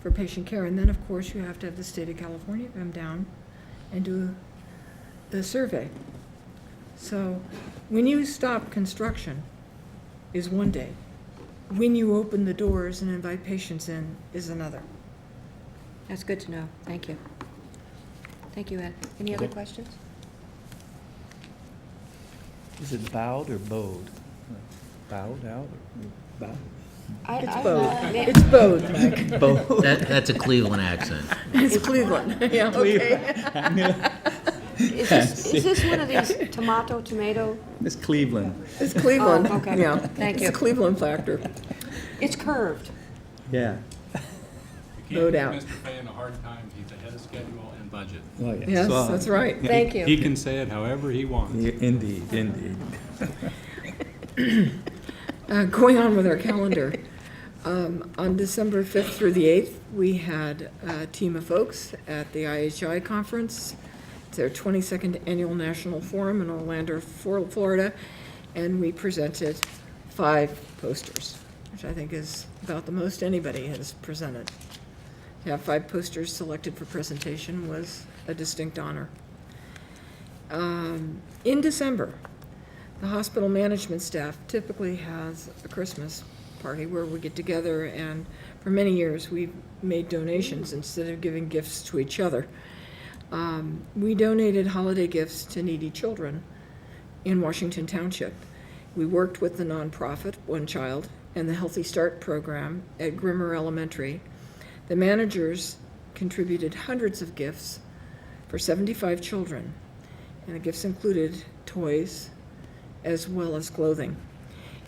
for patient care. And then, of course, you have to have the state of California come down and do the survey. So when you stop construction is one day. When you open the doors and invite patients in is another. That's good to know. Thank you. Thank you, Ed. Any other questions? Is it bowed or bowed? Bowed out or bowed? It's both. It's both, Mike. Bowed. That's a Cleveland accent. It's Cleveland. Yeah, okay. Is this one of these tomato? It's Cleveland. It's Cleveland. Oh, okay. Yeah. Thank It's you. a Cleveland factor. It's curved. Yeah. You No can't doubt. give Mr. Fayen a hard time, he's ahead of schedule and budget. Oh, yes. Yes, Well, that's right. Thank He you. can say it however he wants. Indeed, indeed. Going on with our calendar, on December 5th through the 8th, we had a team of folks at the IHI conference. It's their 22nd annual national forum in Orlando, Florida, and we presented 5 posters, which I think is about the most anybody has presented. To have 5 posters selected for presentation was a distinct honor. In December, the hospital management staff typically has a Christmas party where we get together, and for many years we've made donations instead of giving gifts to each other. We donated holiday gifts to needy children in Washington Township. We worked with the nonprofit One Child and the Healthy Start program at Grimmer Elementary. The managers contributed hundreds of gifts for 75 children, and the gifts included toys as well as clothing.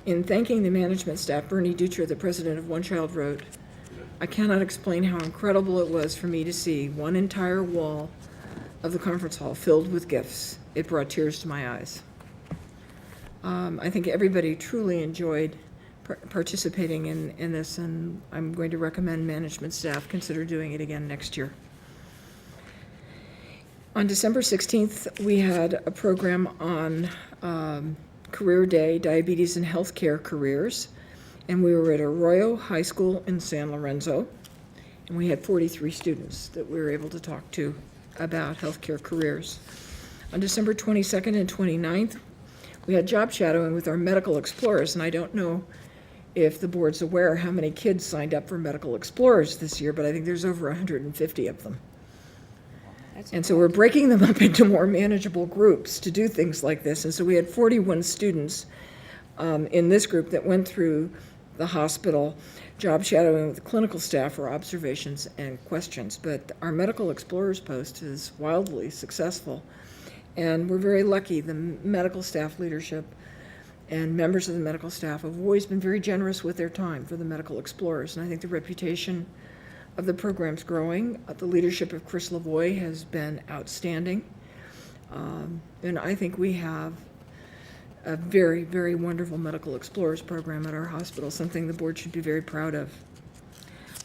In thanking the management staff, Bernie Dutra, the president of One Child, wrote, "I cannot explain how incredible it was for me to see one entire wall of the conference hall filled with gifts. It brought tears to my eyes." I think everybody truly enjoyed participating in this, and I'm going to recommend management staff consider doing it again next year. On December 16th, we had a program on Career Day, Diabetes and Healthcare Careers, and we were at Arroyo High School in San Lorenzo, and we had 43 students that we were able to talk to about healthcare careers. On December 22nd and 29th, we had job shadowing with our medical explorers, and I don't know if the board's aware how many kids signed up for medical explorers this year, but I think there's over 150 of them. And so we're breaking them up into more manageable groups to do things like this. And so we had 41 students in this group that went through the hospital, job shadowing with clinical staff for observations and questions. But our medical explorers post is wildly successful. And we're very lucky. The medical staff leadership and members of the medical staff have always been very generous with their time for the medical explorers. And I think the reputation of the program's growing. The leadership of Chris Lavoie has been outstanding. And I think we have a very, very wonderful medical explorers program at our hospital, something the board should be very proud of.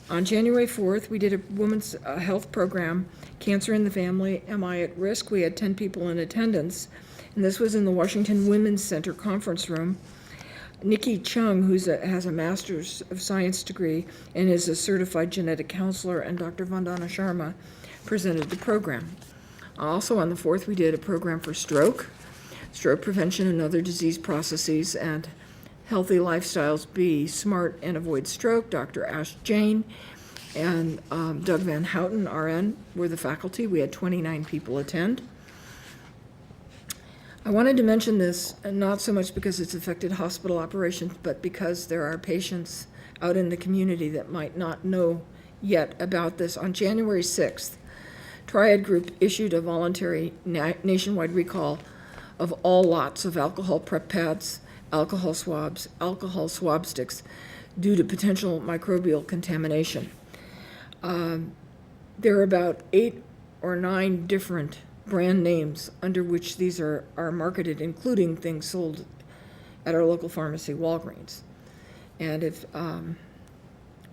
On January 4th, we did a women's health program, Cancer in the Family, Am I at Risk? We had 10 people in attendance, and this was in the Washington Women's Center conference room. Nikki Chung, who has a Master's of Science degree and is a certified genetic counselor, and Dr. Vandana Sharma presented the program. Also on the 4th, we did a program for stroke prevention and other disease processes, and Healthy Lifestyles Be Smart and Avoid Stroke. Dr. Ash Jain and Doug Van Houten, RN, were the faculty. We had 29 people attend. I wanted to mention this, not so much because it's affected hospital operations, but because there are patients out in the community that might not know yet about this. On January 6th, Triad Group issued a voluntary nationwide recall of all lots of alcohol prep pads, alcohol swab sticks, due to potential microbial contamination. There are about 8 or 9 different brand names under which these are marketed, including things sold at our local pharmacy, Walgreens. And if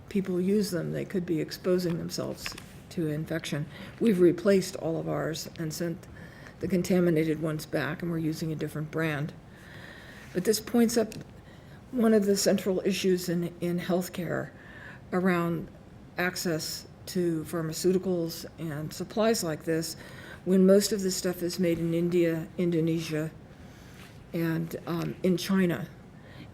people use them, they could be exposing themselves to infection. We've replaced all of ours and sent the contaminated ones back, and we're using a different brand. But this points up one of the central issues in healthcare around access to pharmaceuticals and supplies like this, when most of this stuff is made in India, Indonesia, and in China.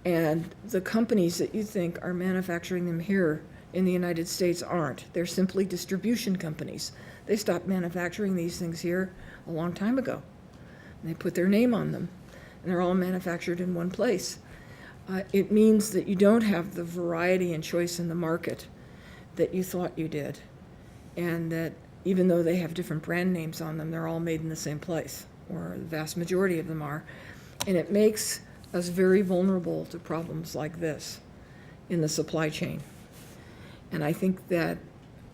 And the companies that you think are manufacturing them here in the United States aren't. They're simply distribution companies. They stopped manufacturing these things here a long time ago. And they put their name on them, and they're all manufactured in one place. It means that you don't have the variety and choice in the market that you thought you did, and that even though they have different brand names on them, they're all made in the same place, or the vast majority of them are. And it makes us very vulnerable to problems like this in the supply chain. And I think that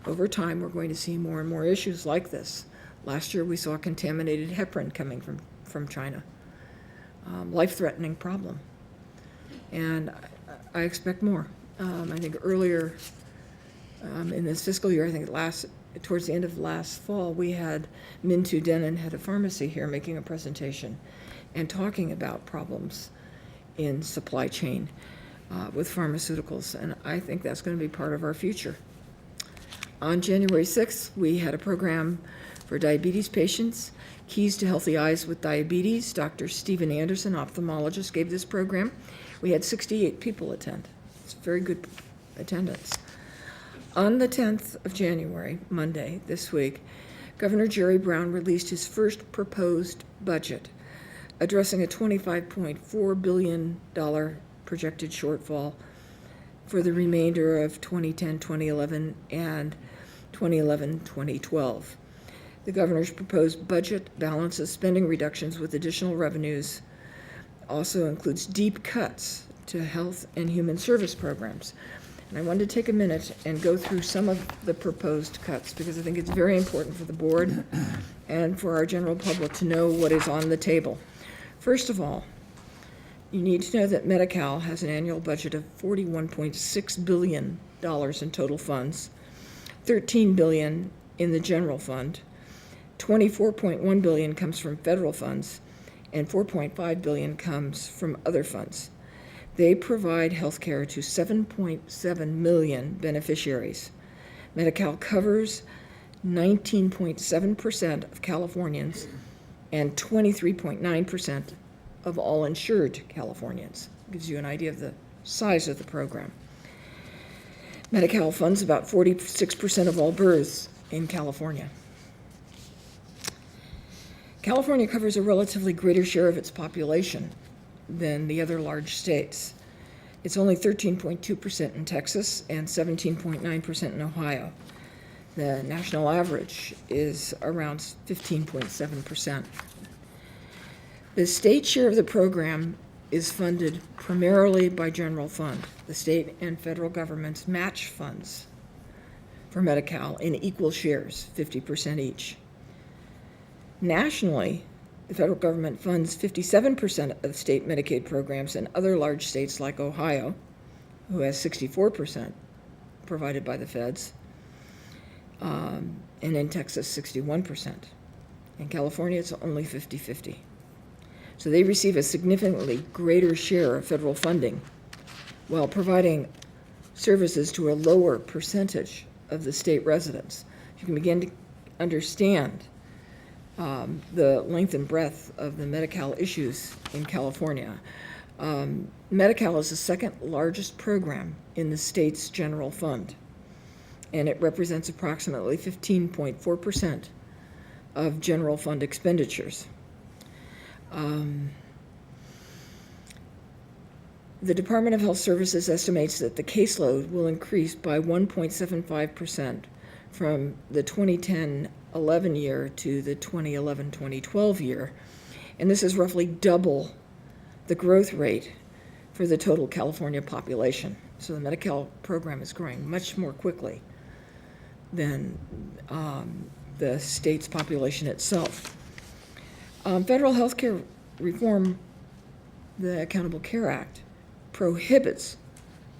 over time, we're going to see more and more issues like this. Last year, we saw contaminated heparin coming from China. Life-threatening problem. And I expect more. I think earlier in this fiscal year, I think towards the end of last fall, we had Mintu Denon, head of pharmacy, here making a presentation and talking about problems in supply chain with pharmaceuticals, and I think that's going to be part of our future. On January 6th, we had a program for diabetes patients, Keys to Healthy Eyes with Diabetes. Dr. Stephen Anderson, ophthalmologist, gave this program. We had 68 people attend. It's very good attendance. On the 10th of January, Monday, this week, Governor Jerry Brown released his first proposed budget, addressing a $25.4 billion projected shortfall for the remainder of 2010-2011 and 2011-2012. The governor's proposed budget balances spending reductions with additional revenues, also includes deep cuts to health and human service programs. And I wanted to take a minute and go through some of the proposed cuts, because I think it's very important for the board and for our general public to know what is on the table. First of all, you need to know that Medi-Cal has an annual budget of $41.6 billion in total funds, $13 billion in the general fund, $24.1 billion comes from federal funds, and $4.5 billion comes from other funds. They provide health care to 7.7 million beneficiaries. Medi-Cal covers 19.7% of Californians and 23.9% of all insured Californians. Gives you an idea of the size of the program. Medi-Cal funds about 46% of all births in California. California covers a relatively greater share of its population than the other large states. It's only 13.2% in Texas and 17.9% in Ohio. The national average is around 15.7%. The state share of the program is funded primarily by general fund. The state and federal governments match funds for Medi-Cal in equal shares, 50% each. Nationally, the federal government funds 57% of state Medicaid programs, and other large states like Ohio, who has 64% provided by the feds. And in Texas, 61%. In California, it's only 50-50. So they receive a significantly greater share of federal funding while providing services to a lower percentage of the state residents. You can begin to understand the length and breadth of the Medi-Cal issues in California. Medi-Cal is the second largest program in the state's general fund, and it represents approximately 15.4% of general fund expenditures. The Department of Health Services estimates that the caseload will increase by 1.75% from the 2010-11 year to the 2011-2012 year, and this is roughly double the growth rate for the total California population. So the Medi-Cal program is growing much more quickly than the state's population itself. Federal health care reform, the Accountable Care Act, prohibits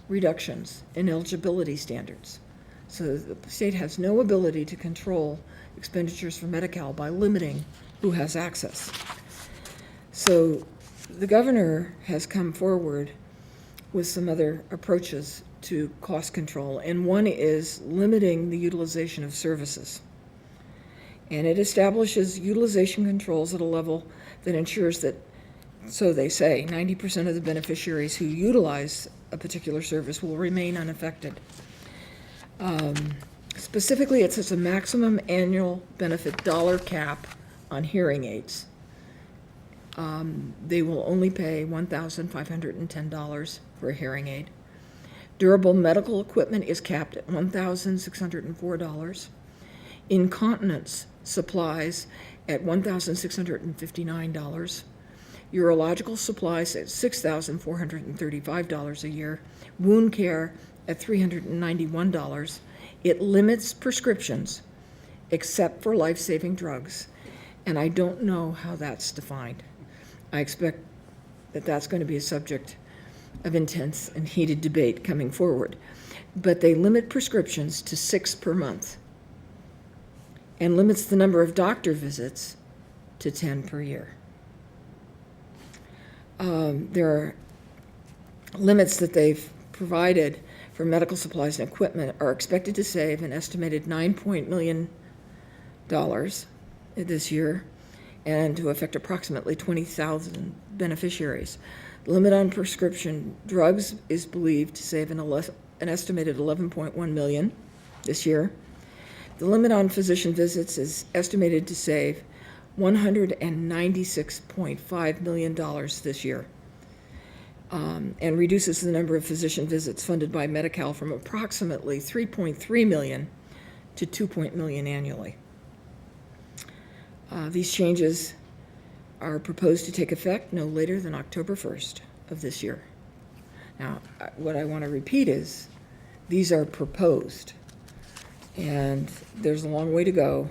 reductions in eligibility standards. So the state has no ability to control expenditures for Medi-Cal by limiting who has access. So the governor has come forward with some other approaches to cost control, and one is limiting the utilization of services. And it establishes utilization controls at a level that ensures that, so they say, 90% of the beneficiaries who utilize a particular service will remain unaffected. Specifically, it sets a maximum annual benefit dollar cap on hearing aids. They will only pay $1,510 for a hearing aid. Durable medical equipment is capped at $1,604. Incontinence supplies at $1,659. Urological supplies at $6,435 a year. Wound care at $391. It limits prescriptions except for life-saving drugs, and I don't know how that's defined. I expect that that's going to be a subject of intense and heated debate coming forward. But they limit prescriptions to 6 per month and limits the number of doctor visits to 10 per year. There are limits that they've provided for medical supplies and equipment are expected to save an estimated $9 million this year and to affect approximately 20,000 beneficiaries. The limit on prescription drugs is believed to save an estimated $11.1 million this year. The limit on physician visits is estimated to save $196.5 million this year, and reduces the number of physician visits funded by Medi-Cal from approximately 3.3 million to 2 million annually. These changes are proposed to take effect no later than October 1st of this year. Now, what I want to repeat is these are proposed, and there's a long way to go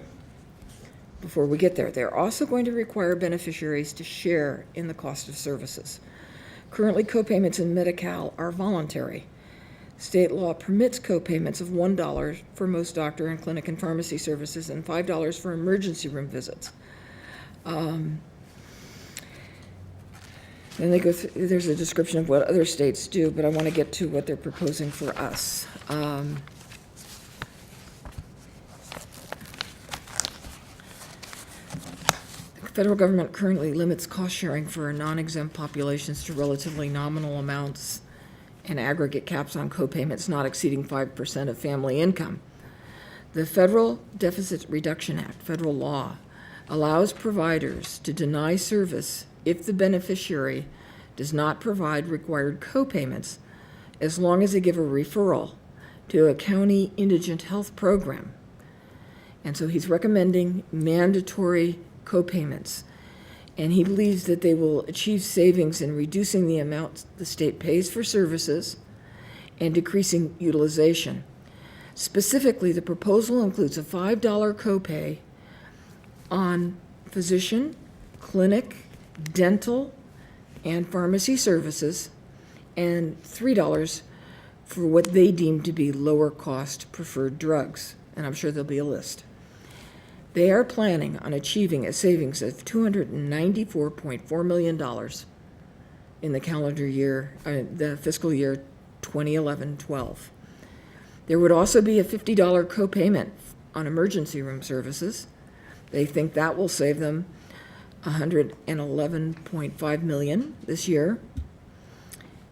before we get there. They're also going to require beneficiaries to share in the cost of services. Currently, copayments in Medi-Cal are voluntary. State law permits copayments of $1 for most doctor and clinic and pharmacy services and $5 for emergency room visits. Then they go through, there's a description of what other states do, but I want to get to what they're proposing for us. The federal government currently limits cost sharing for non-exempt populations to relatively nominal amounts and aggregate caps on copayments not exceeding 5% of family income. The Federal Deficit Reduction Act, federal law, allows providers to deny service if the beneficiary does not provide required copayments, as long as they give a referral to a county indigent health program. And so he's recommending mandatory copayments, and he believes that they will achieve savings in reducing the amount the state pays for services and decreasing utilization. Specifically, the proposal includes a $5 copay on physician, clinic, dental, and pharmacy services, and $3 for what they deem to be lower-cost preferred drugs, and I'm sure there'll be a list. They are planning on achieving a savings of $294.4 million in the calendar year, the fiscal year 2011-12. There would also be a $50 copayment on emergency room services. They think that will save them $111.5 million this year,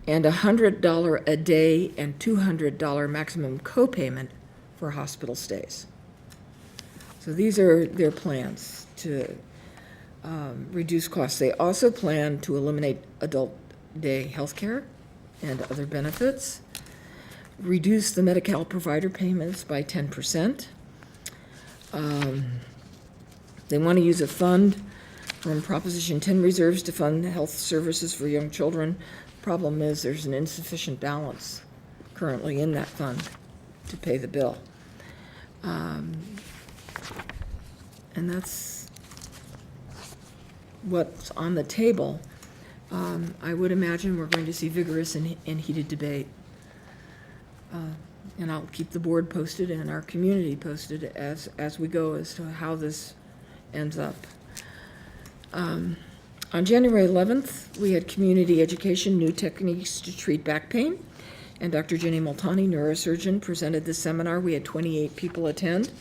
and $100 a day and $200 maximum copayment for hospital stays. So these are their plans to reduce costs. They also plan to eliminate adult day health care and other benefits, reduce the Medi-Cal provider payments by 10%. They want to use a fund from Proposition 10 reserves to fund health services for young children. Problem is, there's an insufficient balance currently in that fund to pay the bill. And that's what's on the table. I would imagine we're going to see vigorous and heated debate. And I'll keep the board posted and our community posted as we go as to how this ends up. On January 11th, we had community education, new techniques to treat back pain, and Dr. Jenny Multani, neurosurgeon, presented this seminar. We had 28 people attend.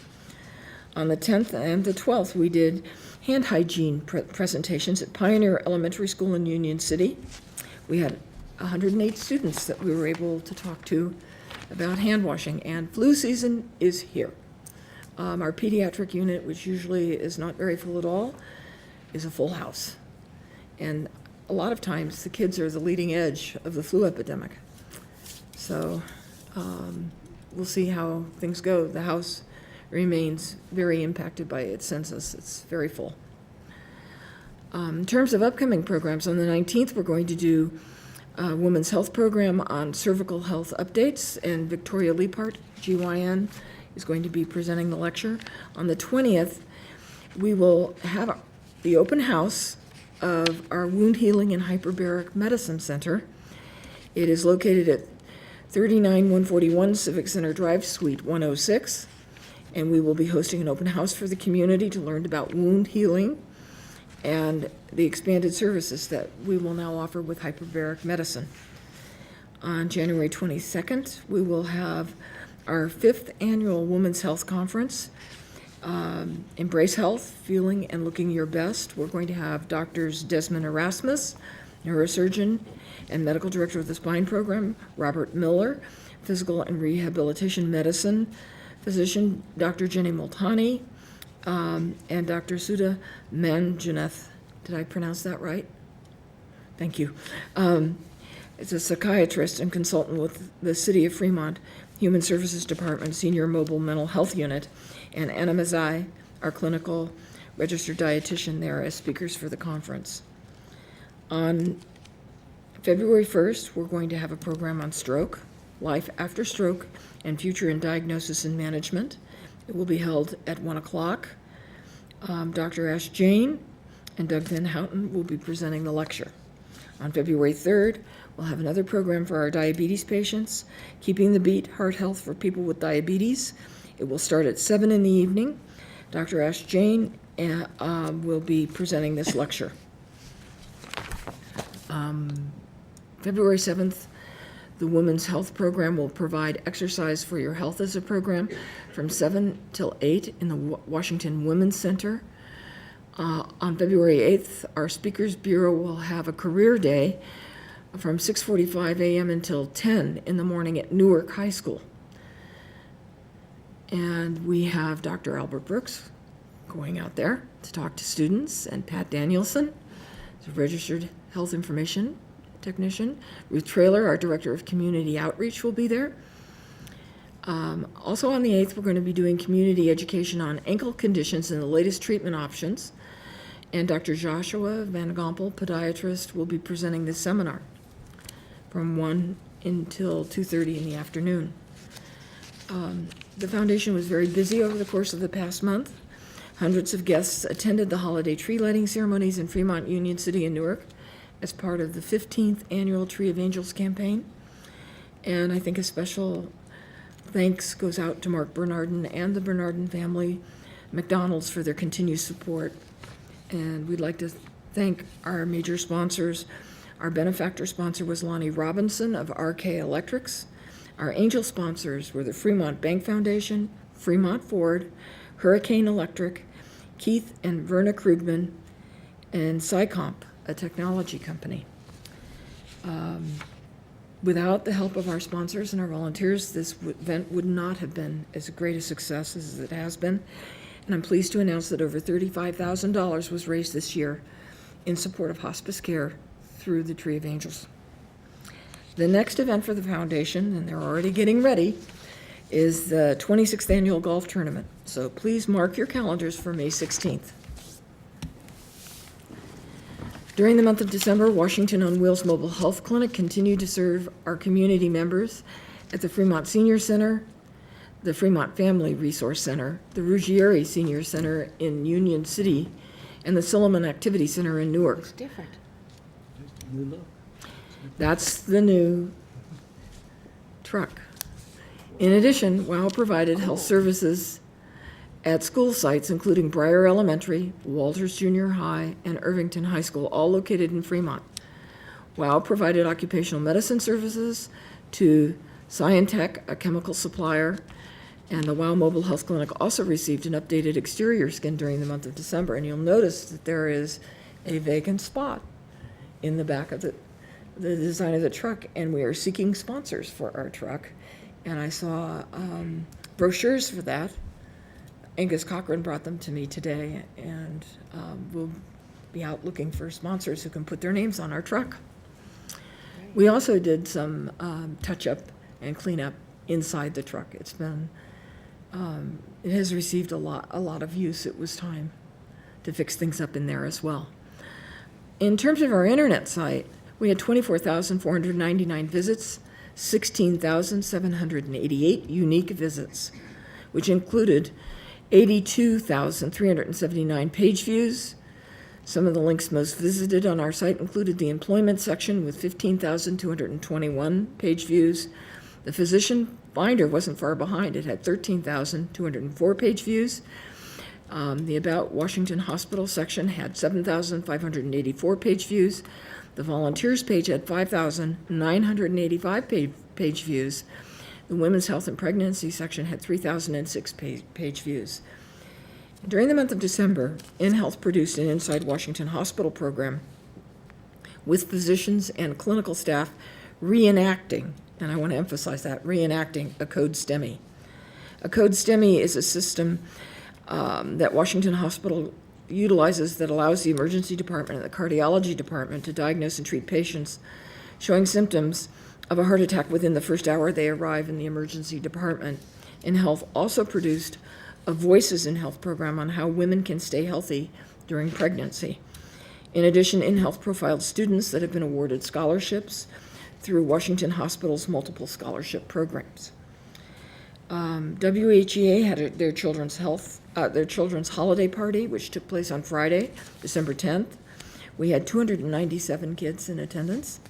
On the 10th and the 12th, we did hand hygiene presentations at Pioneer Elementary School in Union City. We had 108 students that we were able to talk to about hand washing, and flu season is here. Our pediatric unit, which usually is not very full at all, is a full house. And a lot of times the kids are the leading edge of the flu epidemic. So we'll see how things go. The house remains very impacted by its census. It's very full. In terms of upcoming programs, on the 19th, we're going to do a women's health program on cervical health updates, and Victoria Leapart, GYN, is going to be presenting the lecture. On the 20th, we will have the open house of our Wound Healing and Hyperbaric Medicine Center. It is located at 39141 Civic Center Drive, Suite 106, and we will be hosting an open house for the community to learn about wound healing and the expanded services that we will now offer with hyperbaric medicine. On January 22nd, we will have our 5th annual Women's Health Conference, Embrace Health, Feeling and Looking Your Best. We're going to have Doctors Desmond Erasmus, neurosurgeon and medical director of the spine program, Robert Miller, physical and rehabilitation medicine physician, Dr. Jenny Multani, and Dr. Sudha Manjanath. Did I pronounce that right? Thank you. It's a psychiatrist and consultant with the City of Fremont Human Services Department Senior Mobile Mental Health Unit, and Anna Mazai, our clinical registered dietitian there, as speakers for the conference. On February 1st, we're going to have a program on stroke, life after stroke, and future in diagnosis and management. It will be held at 1 o'clock. Dr. Ash Jain and Doug Van Houten will be presenting the lecture. On February 3rd, we'll have another program for our diabetes patients, Keeping the Beat, Heart Health for People with Diabetes. It will start at 7 in the evening. Dr. Ash Jain will be presenting this lecture. February 7th, the Women's Health Program will provide Exercise for Your Health as a program from 7 till 8 in the Washington Women's Center. On February 8th, our Speakers Bureau will have a career day from 6:45 a.m. until 10 in the morning at Newark High School. And we have Dr. Albert Brooks going out there to talk to students, and Pat Danielson, the registered health information technician. Ruth Traylor, our Director of Community Outreach, will be there. Also on the 8th, we're going to be doing community education on ankle conditions and the latest treatment options. And Dr. Joshua Van Gompel, podiatrist, will be presenting this seminar from 1 until 2:30 in the afternoon. The foundation was very busy over the course of the past month. Hundreds of guests attended the holiday tree lighting ceremonies in Fremont, Union City, and Newark as part of the 15th annual Tree of Angels campaign. And I think a special thanks goes out to Mark Bernardin and the Bernardin family, McDonald's, for their continued support. And we'd like to thank our major sponsors. Our benefactor sponsor was Lonnie Robinson of RK Electrics. Our angel sponsors were the Fremont Bank Foundation, Fremont Ford, Hurricane Electric, Keith and Verna Krugman, and SciComp, a technology company. Without the help of our sponsors and our volunteers, this event would not have been as great a success as it has been. And I'm pleased to announce that over $35,000 was raised this year in support of hospice care through the Tree of Angels. The next event for the foundation, and they're already getting ready, is the 26th annual golf tournament. So please mark your calendars for May 16th. During the month of December, Washington on Wheels Mobile Health Clinic continued to serve our community members at the Fremont Senior Center, the Fremont Family Resource Center, the Ruggieri Senior Center in Union City, and the Silliman Activity Center in Newark. It's different. That's the new truck. In addition, WOW provided health services at school sites including Briar Elementary, Walters Junior High, and Irvington High School, all located in Fremont. WOW provided occupational medicine services to Scientech, a chemical supplier, and the WOW Mobile Health Clinic also received an updated exterior skin during the month of December. And you'll notice that there is a vacant spot in the back of the design of the truck, and we are seeking sponsors for our truck. And I saw brochures for that. Angus Cochran brought them to me today, and we'll be out looking for sponsors who can put their names on our truck. We also did some touch-up and cleanup inside the truck. It's been, it has received a lot of use. It was time to fix things up in there as well. In terms of our internet site, we had 24,499 visits, 16,788 unique visits, which included 82,379 page views. Some of the links most visited on our site included the employment section with 15,221 page views. The physician finder wasn't far behind. It had 13,204 page views. The About Washington Hospital section had 7,584 page views. The volunteers page had 5,985 page views. The Women's Health and Pregnancy section had 3,006 page views. During the month of December, InHealth produced an Inside Washington Hospital program with physicians and clinical staff reenacting, and I want to emphasize that, reenacting a code STEMI. A code STEMI is a system that Washington Hospital utilizes that allows the emergency department and the cardiology department to diagnose and treat patients showing symptoms of a heart attack within the first hour they arrive in the emergency department. InHealth also produced a Voices in Health program on how women can stay healthy during pregnancy. In addition, InHealth profiled students that have been awarded scholarships through Washington Hospital's multiple scholarship programs. WHEA had their children's holiday party, which took place on Friday, December 10th. We had 297 kids in attendance.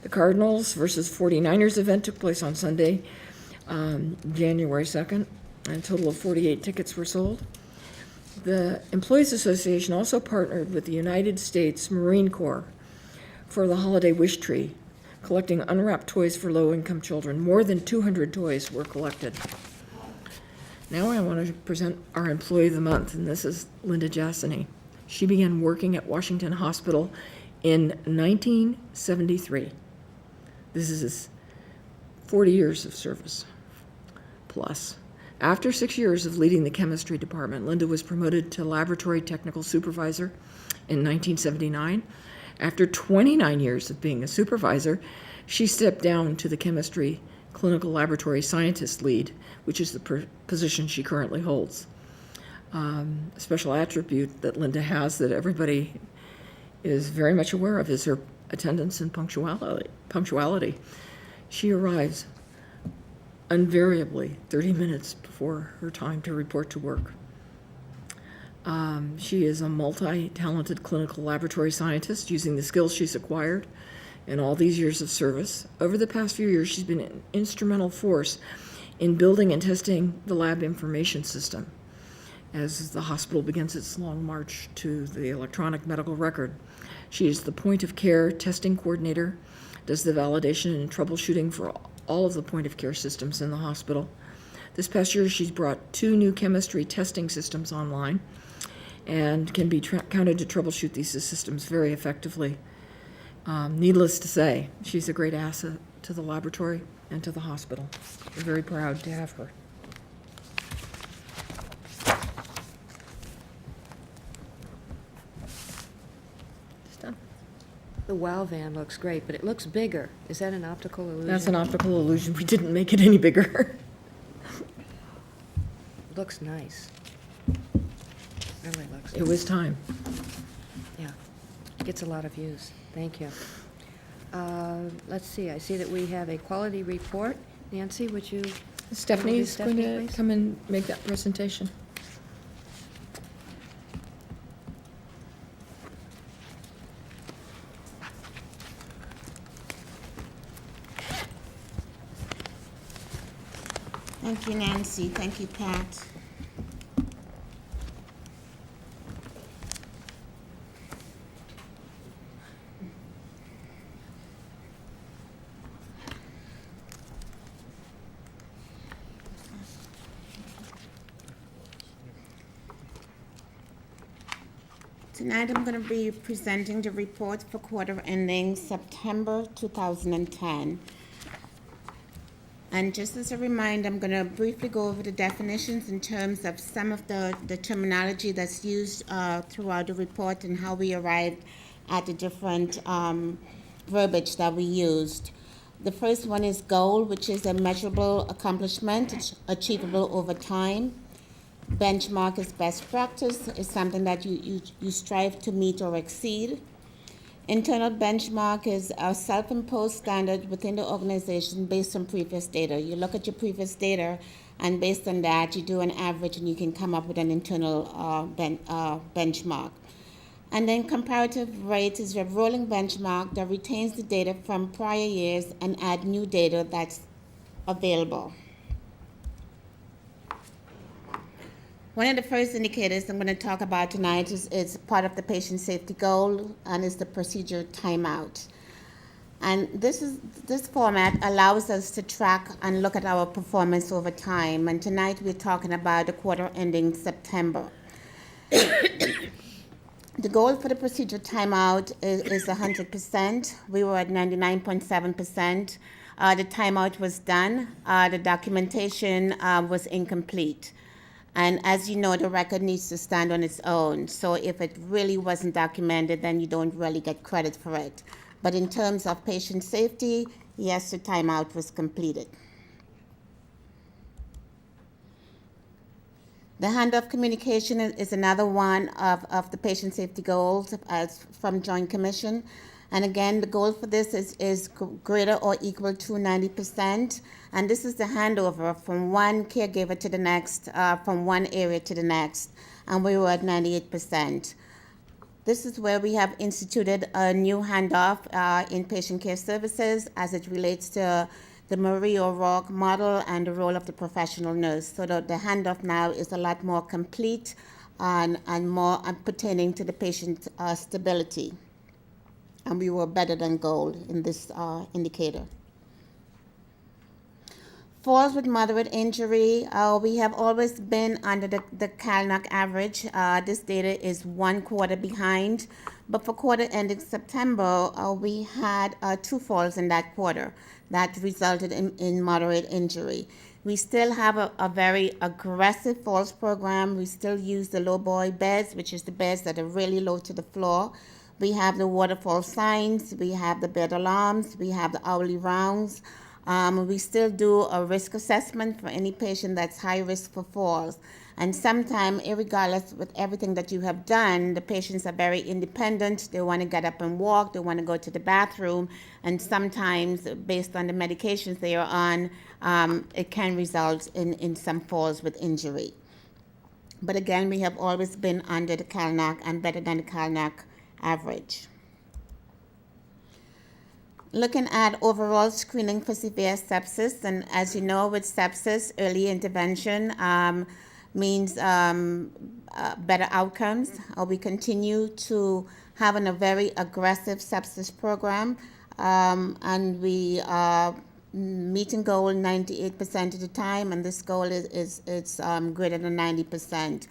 The Cardinals versus 49ers event took place on Sunday, January 2nd, and a total of 48 tickets were sold. The Employees Association also partnered with the United States Marine Corps for the Holiday Wish Tree, collecting unwrapped toys for low-income children. More than 200 toys were collected. Now I want to present our Employee of the Month, and this is Linda Jassany. She began working at Washington Hospital in 1973. This is 40 years of service plus. After 6 years of leading the chemistry department, Linda was promoted to laboratory technical supervisor in 1979. After 29 years of being a supervisor, she stepped down to the chemistry clinical laboratory scientist lead, which is the position she currently holds. A special attribute that Linda has that everybody is very much aware of is her attendance and punctuality. She arrives invariably 30 minutes before her time to report to work. She is a multi-talented clinical laboratory scientist using the skills she's acquired in all these years of service. Over the past few years, she's been an instrumental force in building and testing the lab information system as the hospital begins its long march to the electronic medical record. She is the point-of-care testing coordinator, does the validation and troubleshooting for all of the point-of-care systems in the hospital. This past year, she's brought 2 new chemistry testing systems online and can be counted to troubleshoot these systems very effectively. Needless to say, she's a great asset to the laboratory and to the hospital. We're very proud to have her. The WOW van looks great, but it looks bigger. Is that an optical illusion? That's an optical illusion. We didn't make it any bigger. Looks nice. Really looks It nice. was time. Yeah, gets a lot of views. Thank you. Let's see, I see that we have a quality report. Nancy, would you? Stephanie's going Stephanie, to please? come and make that presentation. Thank you, Nancy. Thank you, Pat. Tonight, I'm going to be presenting the report for quarter ending September 2010. And just as a reminder, I'm going to briefly go over the definitions in terms of some of the terminology that's used throughout the report and how we arrived at the different verbiage that we used. The first one is goal, which is a measurable accomplishment. It's achievable over time. Benchmark is best practice. It's something that you strive to meet or exceed. Internal benchmark is a self-imposed standard within the organization based on previous data. You look at your previous data, and based on that, you do an average, and you can come up with an internal benchmark. And then comparative rate is a rolling benchmark that retains the data from prior years and add new data that's available. One of the first indicators I'm going to talk about tonight is part of the patient safety goal, and is the procedure timeout. And this format allows us to track and look at our performance over time. And tonight we're talking about the quarter ending September. The goal for the procedure timeout is 100%. We were at 99.7%. The timeout was done. The documentation was incomplete. And as you know, the record needs to stand on its own. So if it really wasn't documented, then you don't really get credit for it. But in terms of patient safety, yes, the timeout was completed. The handoff communication is another one of the patient safety goals as from Joint Commission. And again, the goal for this is greater or equal to 90%. And this is the handover from one caregiver to the next, from one area to the next. And we were at 98%. This is where we have instituted a new handoff in patient care services as it relates to the Marie O'Rourke model and the role of the professional nurse. So the handoff now is a lot more complete and more pertaining to the patient stability. And we were better than gold in this indicator. Falls with moderate injury, we have always been under the CalNOC average. This data is 1 quarter behind, but for quarter ending September, we had 2 falls in that quarter that resulted in moderate injury. We still have a very aggressive falls program. We still use the low boy beds, which is the beds that are really low to the floor. We have the waterfall signs, we have the bed alarms, we have the hourly rounds. We still do a risk assessment for any patient that's high risk for falls. And sometimes, irregardless with everything that you have done, the patients are very independent. They want to get up and walk, they want to go to the bathroom, and sometimes, based on the medications they are on, it can result in some falls with injury. But again, we have always been under the CalNOC and better than the CalNOC average. Looking at overall screening for severe sepsis, and as you know, with sepsis, early intervention means better outcomes. We continue to have a very aggressive sepsis program, and we are meeting goal 98% of the time, and this goal is greater than 90%.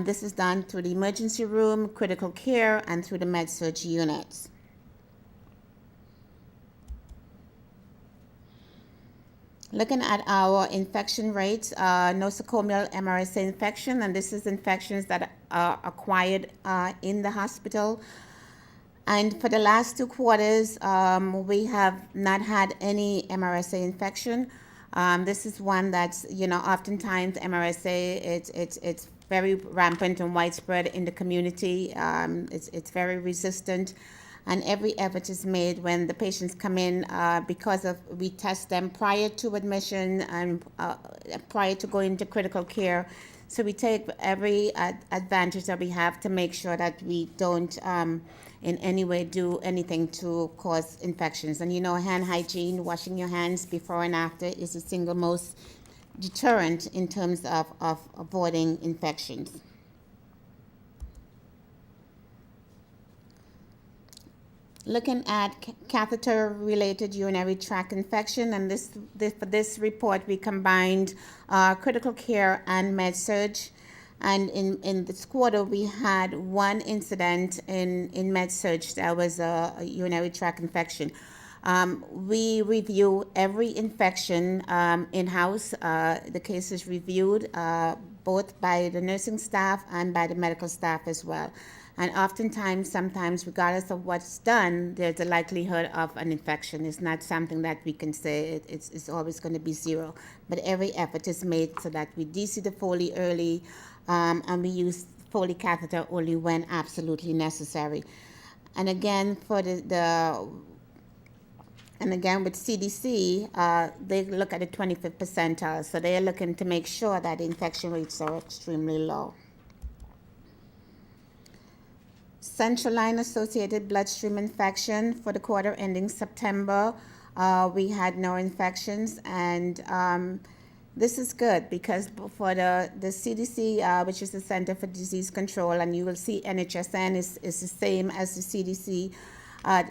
This is done through the emergency room, critical care, and through the med-surg units. Looking at our infection rates, nosocomial MRSA infection, and this is infections that are acquired in the hospital. And for the last 2 quarters, we have not had any MRSA infection. This is one that's, oftentimes MRSA, it's very rampant and widespread in the community. It's very resistant. And every effort is made when the patients come in because we test them prior to admission and prior to going to critical care. So we take every advantage that we have to make sure that we don't in any way do anything to cause infections. And hand hygiene, washing your hands before and after, is the single most deterrent in terms of avoiding infections. Looking at catheter-related urinary tract infection, and for this report we combined critical care and med-surg. And in this quarter we had 1 incident in med-surg that was a urinary tract infection. We review every infection in-house. The case is reviewed both by the nursing staff and by the medical staff as well. And sometimes, regardless of what's done, there's a likelihood of an infection. It's not something that we can say it's always going to be 0. But every effort is made so that we DC the Foley early, and we use Foley catheter only when absolutely necessary. And again, with CDC, they look at the 25th percentile, so they are looking to make sure that the infection rates are extremely low. Central line associated bloodstream infection for the quarter ending September, we had no infections, and this is good because for the CDC, which is the Center for Disease Control, and you will see NHSN is the same as the CDC.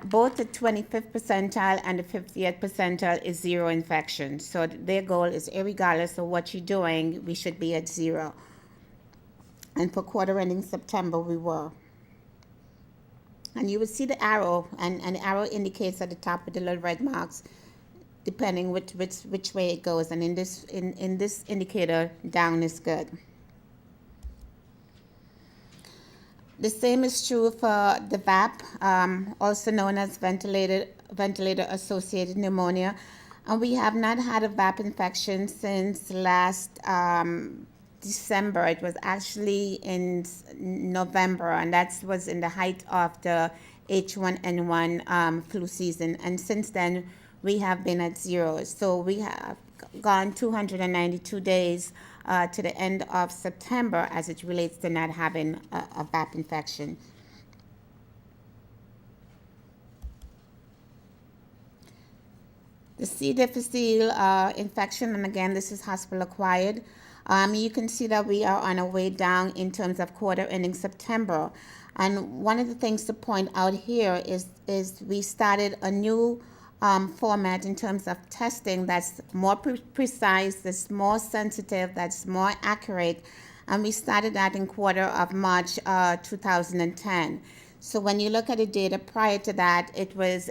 Both the 25th percentile and the 50th percentile is 0 infections. So their goal is, regardless of what you're doing, we should be at 0. And for quarter ending September, we were. And you will see the arrow, and the arrow indicates at the top with the little red marks, depending which way it goes. And in this indicator, down is good. The same is true for the VAP, also known as ventilator-associated pneumonia. And we have not had a VAP infection since last December. It was actually in November, and that was in the height of the H1N1 flu season. And since then, we have been at 0. So we have gone 292 days to the end of September as it relates to not having a VAP infection. The C. difficile infection, and again, this is hospital acquired. You can see that we are on our way down in terms of quarter ending September. And one of the things to point out here is we started a new format in terms of testing that's more precise, that's more sensitive, that's more accurate. And we started that in quarter of March 2010. So when you look at the data prior to that, it was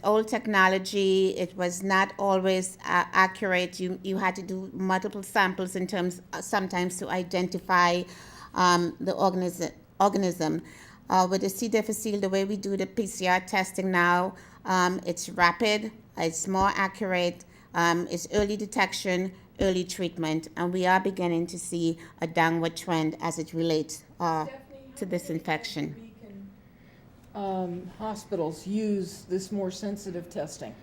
old technology. It was not always accurate. You had to do multiple samples in terms sometimes to identify the organism. With the C. difficile, the way we do the PCR testing now, it's rapid, it's more accurate, it's early detection, early treatment, and we are beginning to see a downward trend as it relates to this infection. Hospitals use this more sensitive testing?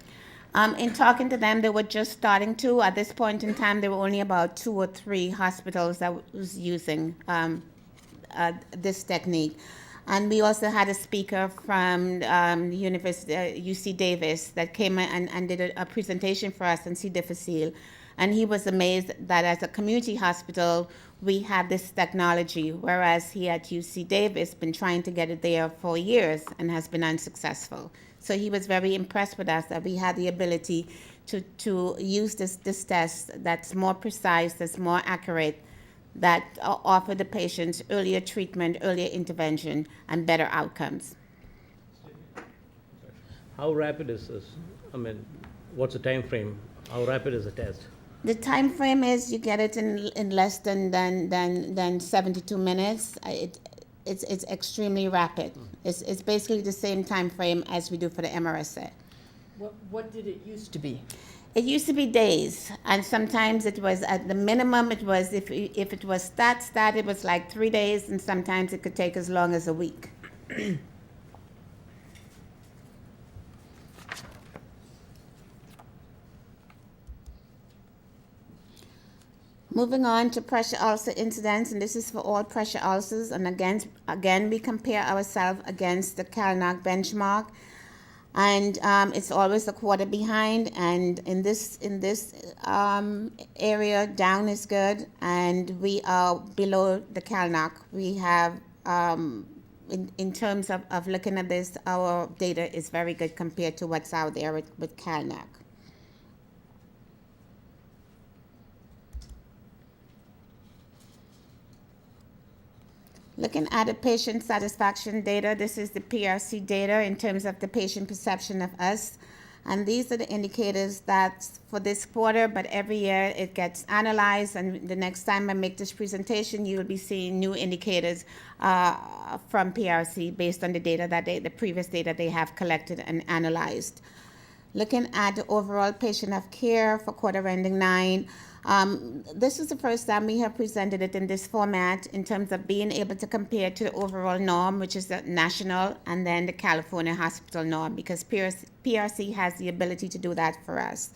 In talking to them, they were just starting to. At this point in time, there were only about 2 or 3 hospitals that was using this technique. And we also had a speaker from University UC Davis that came and did a presentation for us on C. difficile. And he was amazed that as a community hospital, we have this technology, whereas he at UC Davis been trying to get it there for years and has been unsuccessful. So he was very impressed with us that we had the ability to use this test that's more precise, that's more accurate, that offer the patients earlier treatment, earlier intervention, and better outcomes. How rapid is this? I mean, what's the time frame? How rapid is the test? The time frame is you get it in less than 72 minutes. It's extremely rapid. It's basically the same time frame as we do for the MRSA. What did it used to be? It used to be days, and sometimes it was at the minimum. It was if it was stat, it was like 3 days, and sometimes it could take as long as a week. Moving on to pressure ulcer incidence, and this is for all pressure ulcers. And again, we compare ourselves against the CalNAC benchmark. And it's always a quarter behind, and in this area, down is good, and we are below the CalNAC. We have, in terms of looking at this, our data is very good compared to what's out there with CalNAC. Looking at the patient satisfaction data, this is the PRC data in terms of the patient perception of us. And these are the indicators that for this quarter, but every year it gets analyzed. And the next time I make this presentation, you will be seeing new indicators from PRC based on the data that the previous data they have collected and analyzed. Looking at the overall patient of care for quarter ending 9, this is the first time we have presented it in this format in terms of being able to compare to the overall norm, which is the national, and then the California hospital norm, because PRC has the ability to do that for us.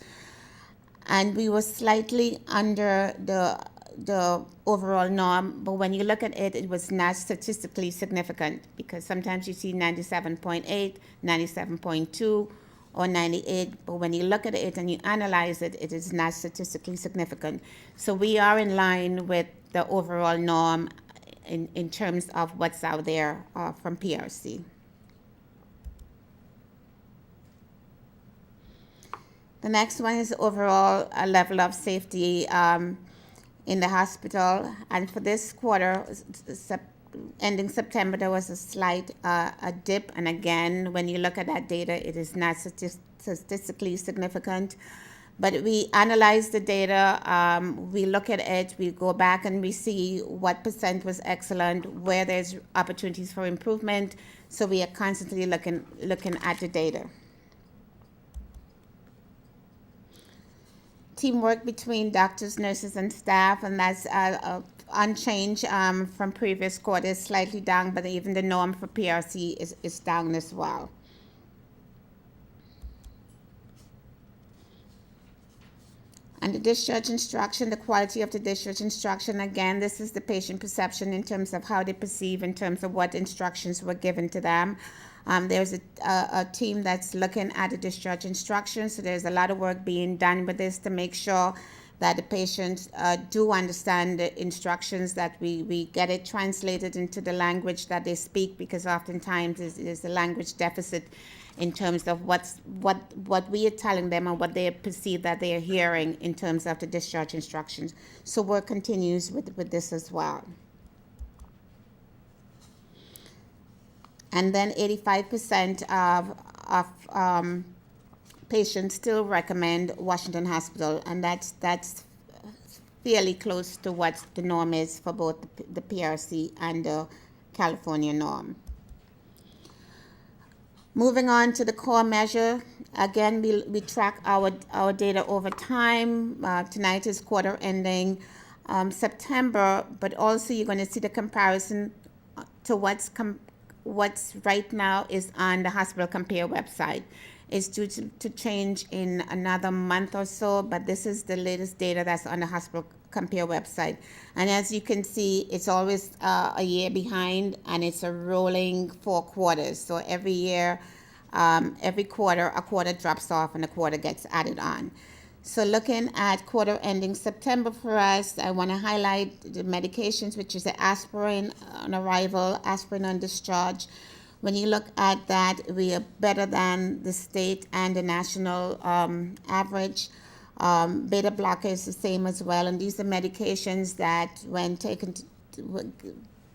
And we were slightly under the overall norm, but when you look at it, it was not statistically significant, because sometimes you see 97.8, 97.2, or 98, but when you look at it and you analyze it, it is not statistically significant. So we are in line with the overall norm in terms of what's out there from PRC. The next one is overall level of safety in the hospital, and for this quarter, ending September, there was a slight a dip, and again, when you look at that data, it is not statistically significant. But we analyze the data, we look at it, we go back and we see what percent was excellent, where there's opportunities for improvement. So we are constantly looking at the data. Teamwork between doctors, nurses, and staff, and that's unchanged from previous quarters, slightly down, but even the norm for PRC is down as well. And the discharge instruction, the quality of the discharge instruction, again, this is the patient perception in terms of how they perceive, in terms of what instructions were given to them. There's a team that's looking at the discharge instructions, so there's a lot of work being done with this to make sure that the patients do understand the instructions, that we get it translated into the language that they speak, because oftentimes there's a language deficit in terms of what we are telling them and what they perceive that they are hearing in terms of the discharge instructions. So work continues with this as well. And then 85% of patients still recommend Washington Hospital, and that's fairly close to what the norm is for both the PRC and the California norm. Moving on to the core measure, again, we track our data over time. Tonight is quarter ending September, but also you're going to see the comparison to what's right now is on the Hospital Compare website. It's due to change in another month or so, but this is the latest data that's on the Compare website. And as you can see, it's always a year behind, and it's a rolling 4 quarters. So every year, every quarter, a quarter drops off and a quarter gets added on. So looking at quarter ending September for us, I want to highlight the medications, which is the aspirin on arrival, aspirin on discharge. When you look at that, we are better than the state and the national average. Beta blocker is the same as well, and these are medications that, when taken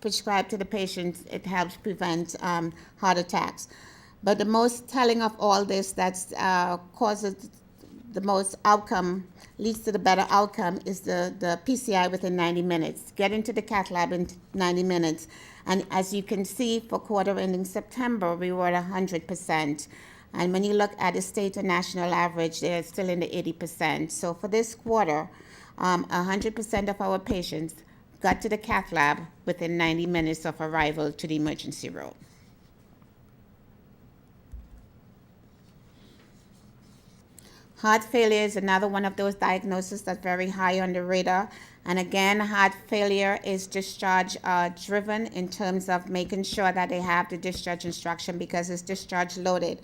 prescribed to the patient, it helps prevent heart attacks. But the most telling of all this, that's causes the most outcome, leads to the better outcome, is the PCI within 90 minutes. Get into the cath lab in 90 minutes. And as you can see, for quarter ending September, we were at 100%. And when you look at the state and national average, they're still in the 80%. So for this quarter, 100% of our patients got to the cath lab within 90 minutes of arrival to the emergency room. Heart failure is another one of those diagnoses that's very high on the radar. And again, heart failure is discharge driven in terms of making sure that they have the discharge instruction, because it's discharge loaded.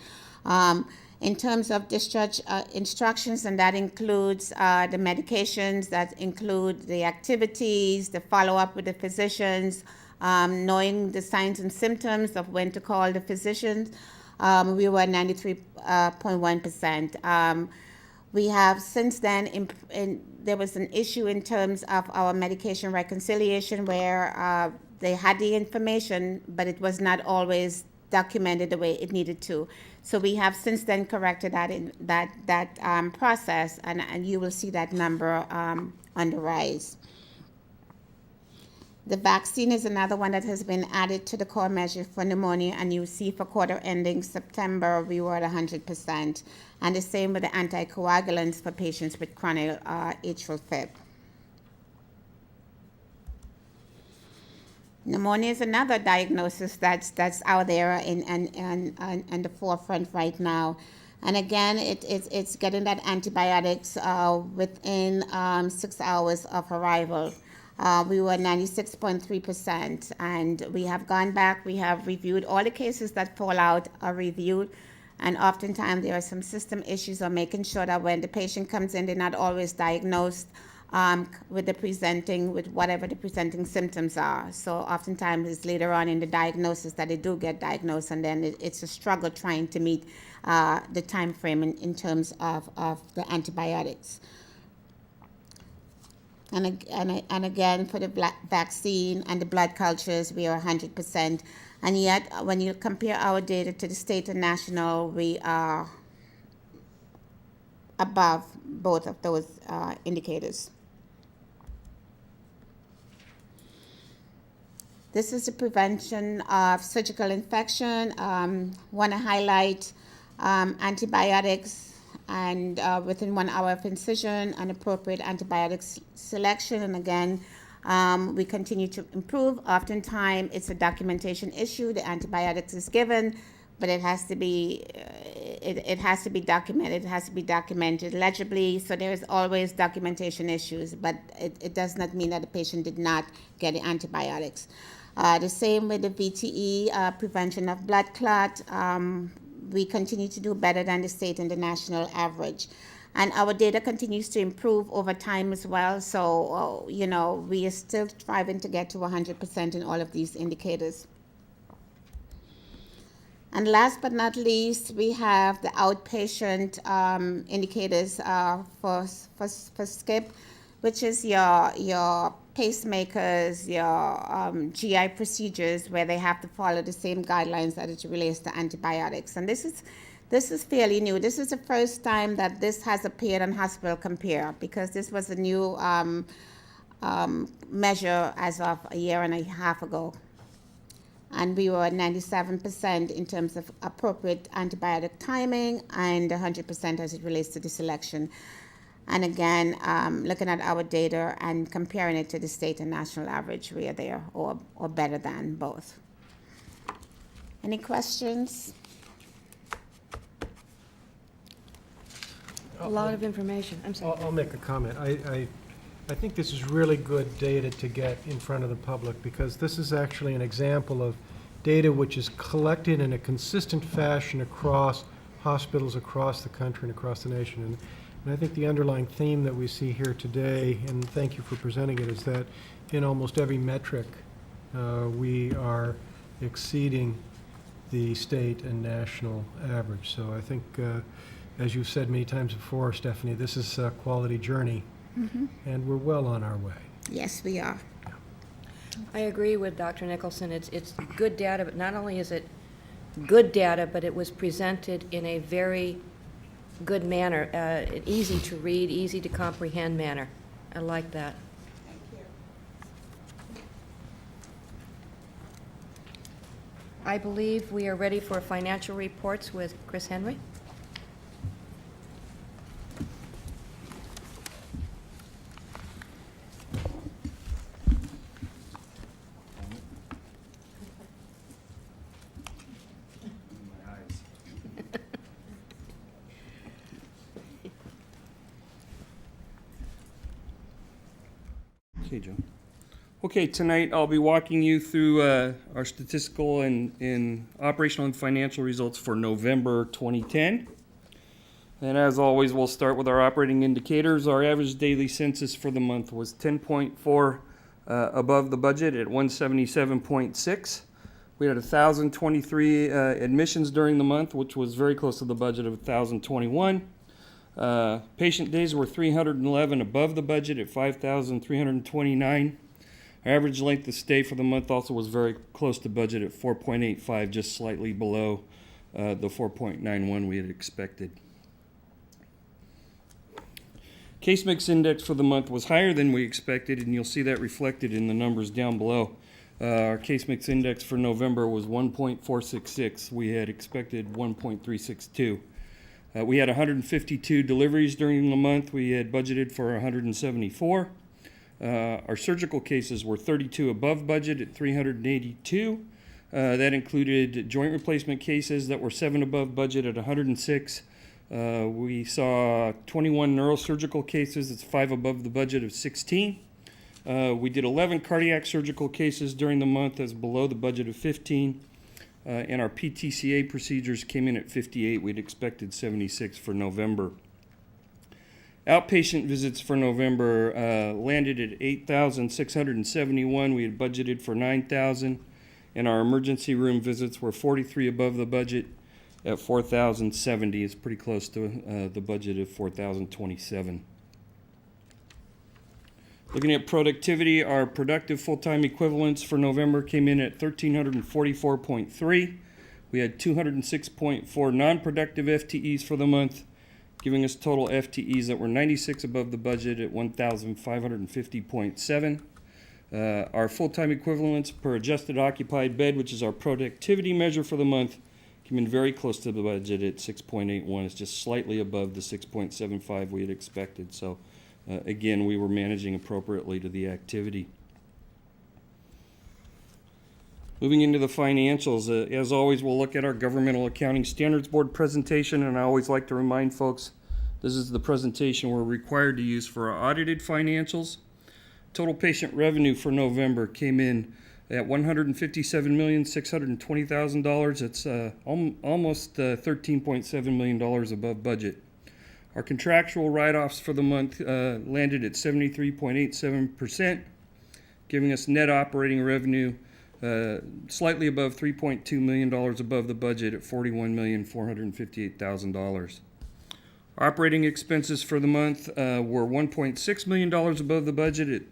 In terms of discharge instructions, and that includes the medications, that include the activities, the follow-up with the physicians, knowing the signs and symptoms of when to call the physicians. We were 93.1%. We have since then, there was an issue in terms of our medication reconciliation, where they had the information, but it was not always documented the way it needed to. So we have since then corrected that process, and you will see that number on the rise. The vaccine is another one that has been added to the core measure for pneumonia, and you see for quarter ending September, we were at 100%. And the same with the anticoagulants for patients with chronic atrial fib. Pneumonia is another diagnosis that's out there and the forefront right now. And again, it's getting that antibiotics within 6 hours of arrival. We were 96.3%, and we have gone back, we have reviewed all the cases that fall out are reviewed, and oftentimes there are some system issues of making sure that when the patient comes in, they're not always diagnosed with whatever the presenting symptoms are. So oftentimes it's later on in the diagnosis that they do get diagnosed, and then it's a struggle trying to meet the time frame in terms of the antibiotics. And again, for the vaccine and the blood cultures, we are 100%. And yet, when you compare our data to the state and national, we are above both of those indicators. This is the prevention of surgical infection. Want to highlight antibiotics, and within 1 hour of incision, an appropriate antibiotic selection. And again, we continue to improve. Oftentimes, it's a documentation issue. The antibiotics is given, but it has to be documented. It has to be documented legibly. So there is always documentation issues, but it does not mean that the patient did not get the antibiotics. The same with the VTE, prevention of blood clot. We continue to do better than the state and the national average. And our data continues to improve over time as well. So, we are still striving to get to 100% in all of these indicators. And last but not least, we have the outpatient indicators for SCIP, which is your pacemakers, your GI procedures, where they have to follow the same guidelines that it relates to antibiotics. And this is fairly new. This is the first time that this has appeared on Hospital Compare, because this was a new measure as of a year and a half ago. And we were at 97% in terms of appropriate antibiotic timing, and 100% as it relates to the selection. And again, looking at our data and comparing it to the state and national average, we are there or better than both. Any questions? A lot of information. I'm sorry. I'll make a comment. I I think this is really good data to get in front of the public, because this is actually an example of data which is collected in a consistent fashion across hospitals across the country and across the nation. And I think the underlying theme that we see here today, and thank you for presenting it, is that in almost every metric, we are exceeding the state and national average. So I think, as you've said many times before, Stephanie, this is a quality journey, and we're well on our way. Yes, we are. I agree with Dr. Nicholson. It's good data, but not only is it good data, but it was presented in a very good manner, an easy to read, easy to comprehend manner. I like that. I believe we are ready for financial reports with Chris Henry. Okay, Joe. Okay, tonight I'll be walking you through our statistical and operational and financial results for November 2010. And as always, we'll start with our operating indicators. Our average daily census for the month was 10.4 above the budget at 177.6. We had 1,023 admissions during the month, which was very close to the budget of 1,021. Patient days were 311 above the budget at 5,329. Our average length of stay for the month also was very close to budget at 4.85, just slightly below the 4.91 we had expected. Case mix index for the month was higher than we expected, and you'll see that reflected in the numbers down below. Our case mix index for November was 1.466. We had expected 1.362. We had 152 deliveries during the month. We had budgeted for 174. Our surgical cases were 32 above budget at 382. That included joint replacement cases that were 7 above budget at 106. We saw 21 neurosurgical cases. It's 5 above the budget of 16. We did 11 cardiac surgical cases during the month. That's below the budget of 15. And our PTCA procedures came in at 58. We'd expected 76 for November. Outpatient visits for November landed at 8,671. We had budgeted for 9,000. And our emergency room visits were 43 above the budget at 4,070. It's pretty close to the budget of 4,027. Looking at productivity, our productive full-time equivalents for November came in at 1,344.3. We had 206.4 non-productive FTEs for the month, giving us total FTEs that were 96 above the budget at 1,550.7. Our full-time equivalents per adjusted occupied bed, which is our productivity measure for the month, came in very close to the budget at 6.81. It's just slightly above the 6.75 we had expected. So again, we were managing appropriately to the activity. Moving into the financials, as always, we'll look at our Governmental Accounting Standards Board presentation, and I always like to remind folks this is the presentation we're required to use for our audited financials. Total patient revenue for November came in at $157,620,000. It's almost $13.7 million above budget. Our contractual write-offs for the month landed at 73.87%, giving us net operating revenue slightly above $3.2 million above the budget at $41,458,000. Operating expenses for the month were $1.6 million above the budget at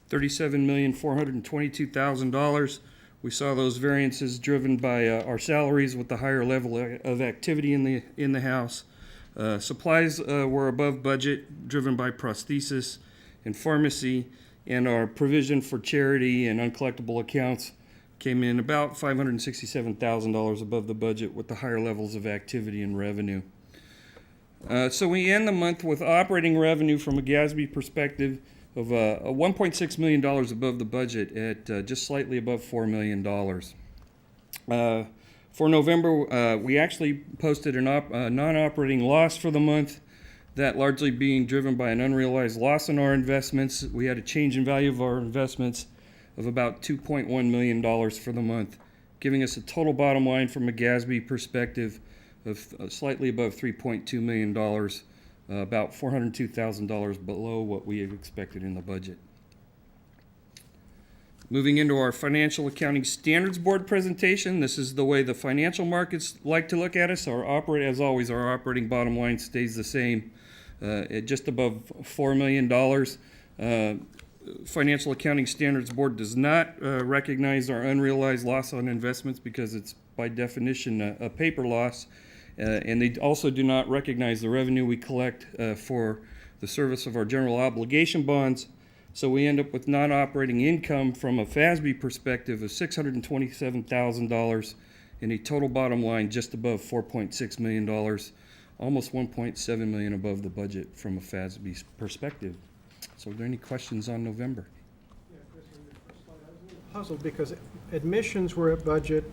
$37,422,000. We saw those variances driven by our salaries with the higher level of activity in the house. Supplies were above budget, driven by prosthesis and pharmacy, and our provision for charity and uncollectible accounts came in about $567,000 above the budget with the higher levels of activity and revenue. So we end the month with operating revenue from a GASB perspective of $1.6 million above the budget at just slightly above $4 million. For November, we actually posted a non-operating loss for the month. that largely being driven by an unrealized loss in our investments. We had a change in value of our investments of about $2.1 million for the month, giving us a total bottom line from a GASB perspective of slightly above $3.2 million, about $402,000 below what we had expected in the budget. Moving into our Financial Accounting Standards Board presentation, this is the way the financial markets like to look at us. Our operating bottom line stays the same at just above $4 million. Financial Accounting Standards Board does not recognize our unrealized loss on investments because it's by definition a paper loss. And they also do not recognize the revenue we collect for the service of our general obligation bonds. So we end up with non-operating income from a FASB perspective of $627,000 and a total bottom line just above $4.6 million, almost $1.7 million above the budget from a FASB perspective. So are there any questions on November? Yeah, Chris, on your first slide, I was a little puzzled because admissions were at budget,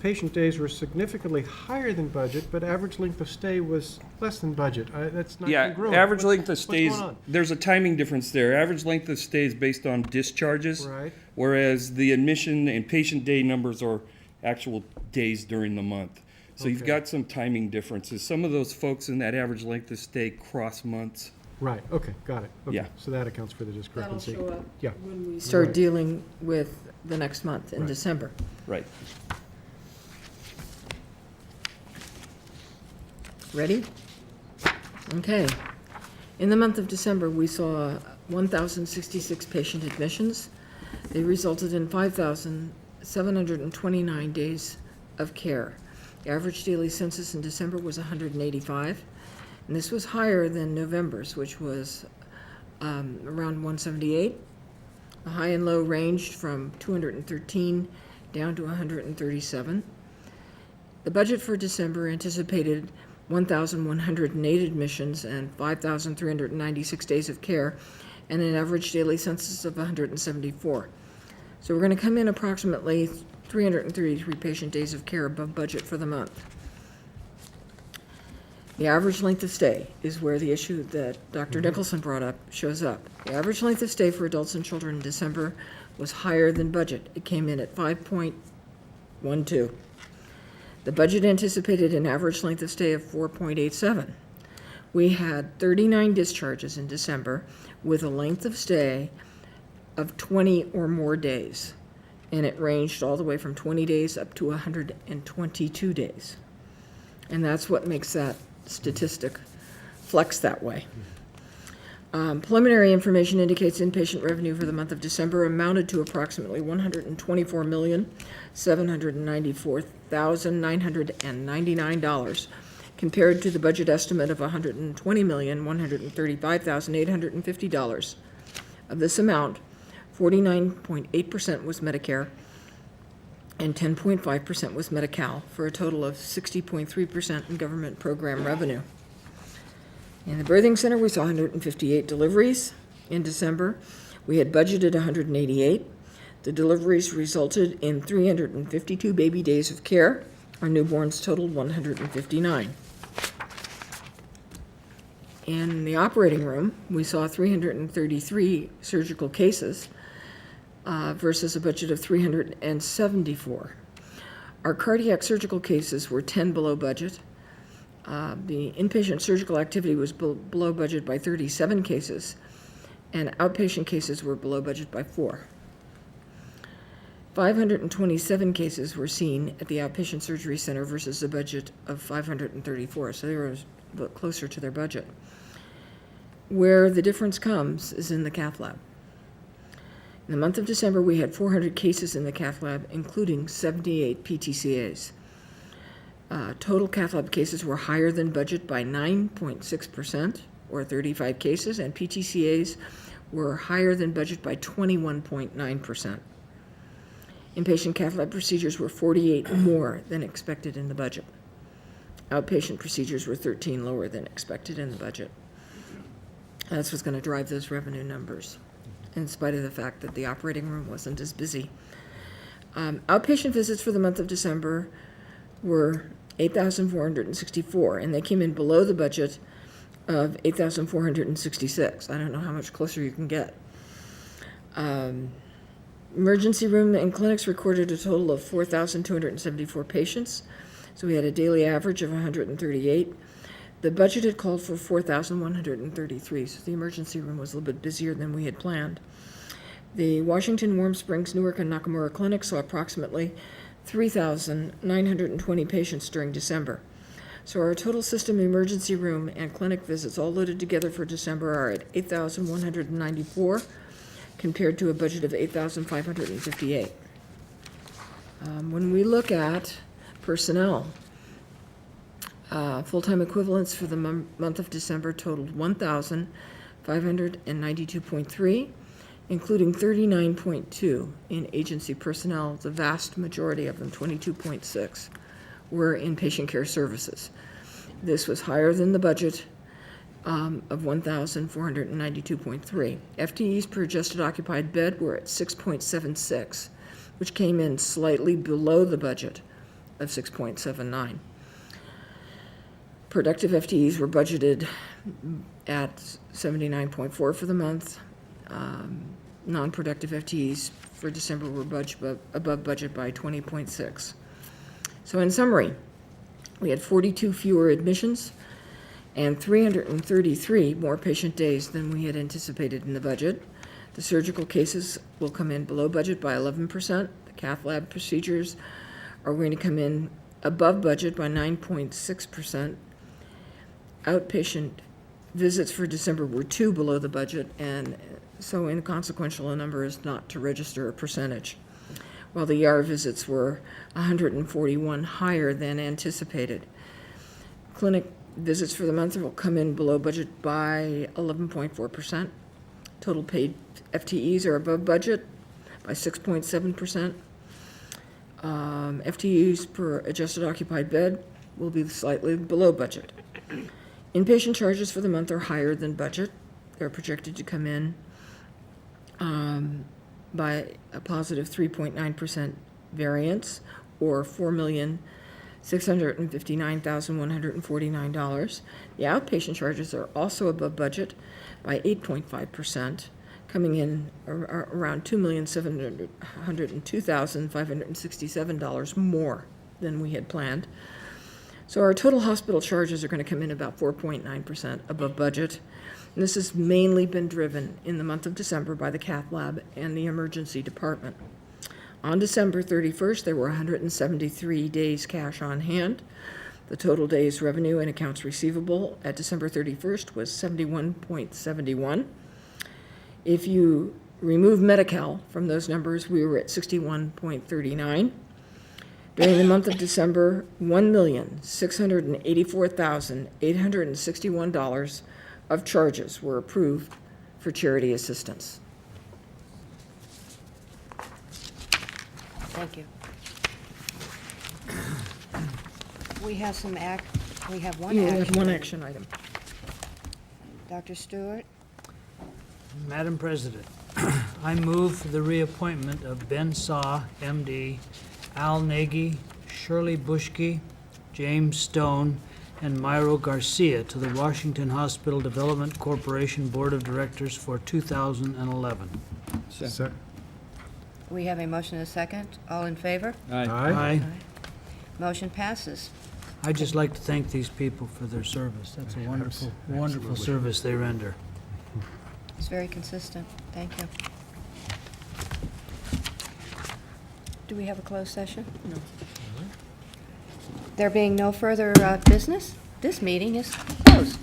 patient days were significantly higher than budget, but average length of stay was less than budget. That's not Yeah, congruent. average length of stay, what's going on? there's a timing difference there. Average length of stay is based on discharges, Right. whereas the admission and patient day numbers are actual days during the month. So you've Okay. got some timing differences. Some of those folks in that average length of stay cross months. Right, okay, got it. Okay, Yeah. so that accounts for the That'll discrepancy. show up Yeah. when we start Right. dealing with the next month in Right. December. Right. Ready? Okay. In the month of December, we saw 1,066 patient admissions. They resulted in 5,729 days of care. The average daily census in December was 185, and this was higher than November's, which was around 178. The high and low ranged from 213 down to 137. The budget for December anticipated 1,108 admissions and 5,396 days of care, and an average daily census of 174. So we're going to come in approximately 333 patient days of care above budget for the month. The average length of stay is where the issue that Dr. Nicholson brought up shows up. The average length of stay for adults and children in December was higher than budget. It came in at 5.12. The budget anticipated an average length of stay of 4.87. We had 39 discharges in December with a length of stay of 20 or more days, and it ranged all the way from 20 days up to 122 days. And that's what makes that statistic flex that way. Preliminary information indicates inpatient revenue for the month of December amounted to approximately $124,794,999, compared to the budget estimate of $120,135,850. Of this amount, 49.8% was Medicare and 10.5% was Medi-Cal, for a total of 60.3% in government program revenue. In the birthing center, we saw 158 deliveries in December. We had budgeted 188. The deliveries resulted in 352 baby days of care. Our newborns totaled 159. In the operating room, we saw 333 surgical cases versus a budget of 374. Our cardiac surgical cases were 10 below budget. The inpatient surgical activity was below budget by 37 cases, and outpatient cases were below budget by 4. 527 cases were seen at the outpatient surgery center versus a budget of 534, so they were a bit closer to their budget. Where the difference comes is in the cath lab. In the month of December, we had 400 cases in the cath lab, including 78 PTCAs. Total cath lab cases were higher than budget by 9.6%, or 35 cases, and PTCAs were higher than budget by 21.9%. Inpatient cath lab procedures were 48 more than expected in the budget. Outpatient procedures were 13 lower than expected in the budget. That's what's going to drive those revenue numbers, in spite of the fact that the operating room wasn't as busy. Outpatient visits for the month of December were 8,464, and they came in below the budget of 8,466. I don't know how much closer you can get. Emergency room and clinics recorded a total of 4,274 patients, so we had a daily average of 138. The budget had called for 4,133, so the emergency room was a little bit busier than we had planned. The Washington, Warm Springs, Newark, and Nakamura clinics saw approximately 3,920 patients during December. So our total system emergency room and clinic visits all loaded together for December are at 8,194 compared to a budget of 8,558. When we look at personnel, full-time equivalents for the month of December totaled 1,592.3, including 39.2 in agency personnel. The vast majority of them, 22.6, were in patient care services. This was higher than the budget of 1,492.3. FTEs per adjusted occupied bed were at 6.76, which came in slightly below the budget of 6.79. Productive FTEs were budgeted at 79.4 for the month. Non-productive FTEs for December were above budget by 20.6. So in summary, we had 42 fewer admissions and 333 more patient days than we had anticipated in the budget. The surgical cases will come in below budget by 11%. The cath lab procedures are going to come in above budget by 9.6%. Outpatient visits for December were 2 below the budget, and so inconsequential a number is not to register a percentage, while the ER visits were 141 higher than anticipated. Clinic visits for the month will come in below budget by 11.4%. Total paid FTEs are above budget by 6.7%. FTEs per adjusted occupied bed will be slightly below budget. Inpatient charges for the month are higher than budget. They're projected to come in by a positive 3.9% variance, or $4,659,149. The outpatient charges are also above budget by 8.5%, coming in around $2,702,567 more than we had planned. So our total hospital charges are going to come in about 4.9% above budget. And this has mainly been driven in the month of December by the cath lab and the emergency department. On December 31st, there were 173 days cash on hand. The total days revenue and accounts receivable at December 31st was 71.71. If you remove Medi-Cal from those numbers, we were at 61.39. During the month of December, $1,684,861 of charges were approved for charity assistance. Thank you. We have some we have one You action. have one action item. Dr. Stewart? Madam President, I move for the reappointment of Ben Saw, MD, Al Nagy, Shirley Bushke, James Stone, and Myro Garcia to the Washington Hospital Development Corporation Board of Directors for 2011. Sir? We have a motion and a second. All in favor? Aye. Motion passes. I'd just like to thank these people for their service. That's a wonderful, wonderful service they render. It's very consistent. Thank you. Do we have a closed session? No. There being no further business, this meeting is closed.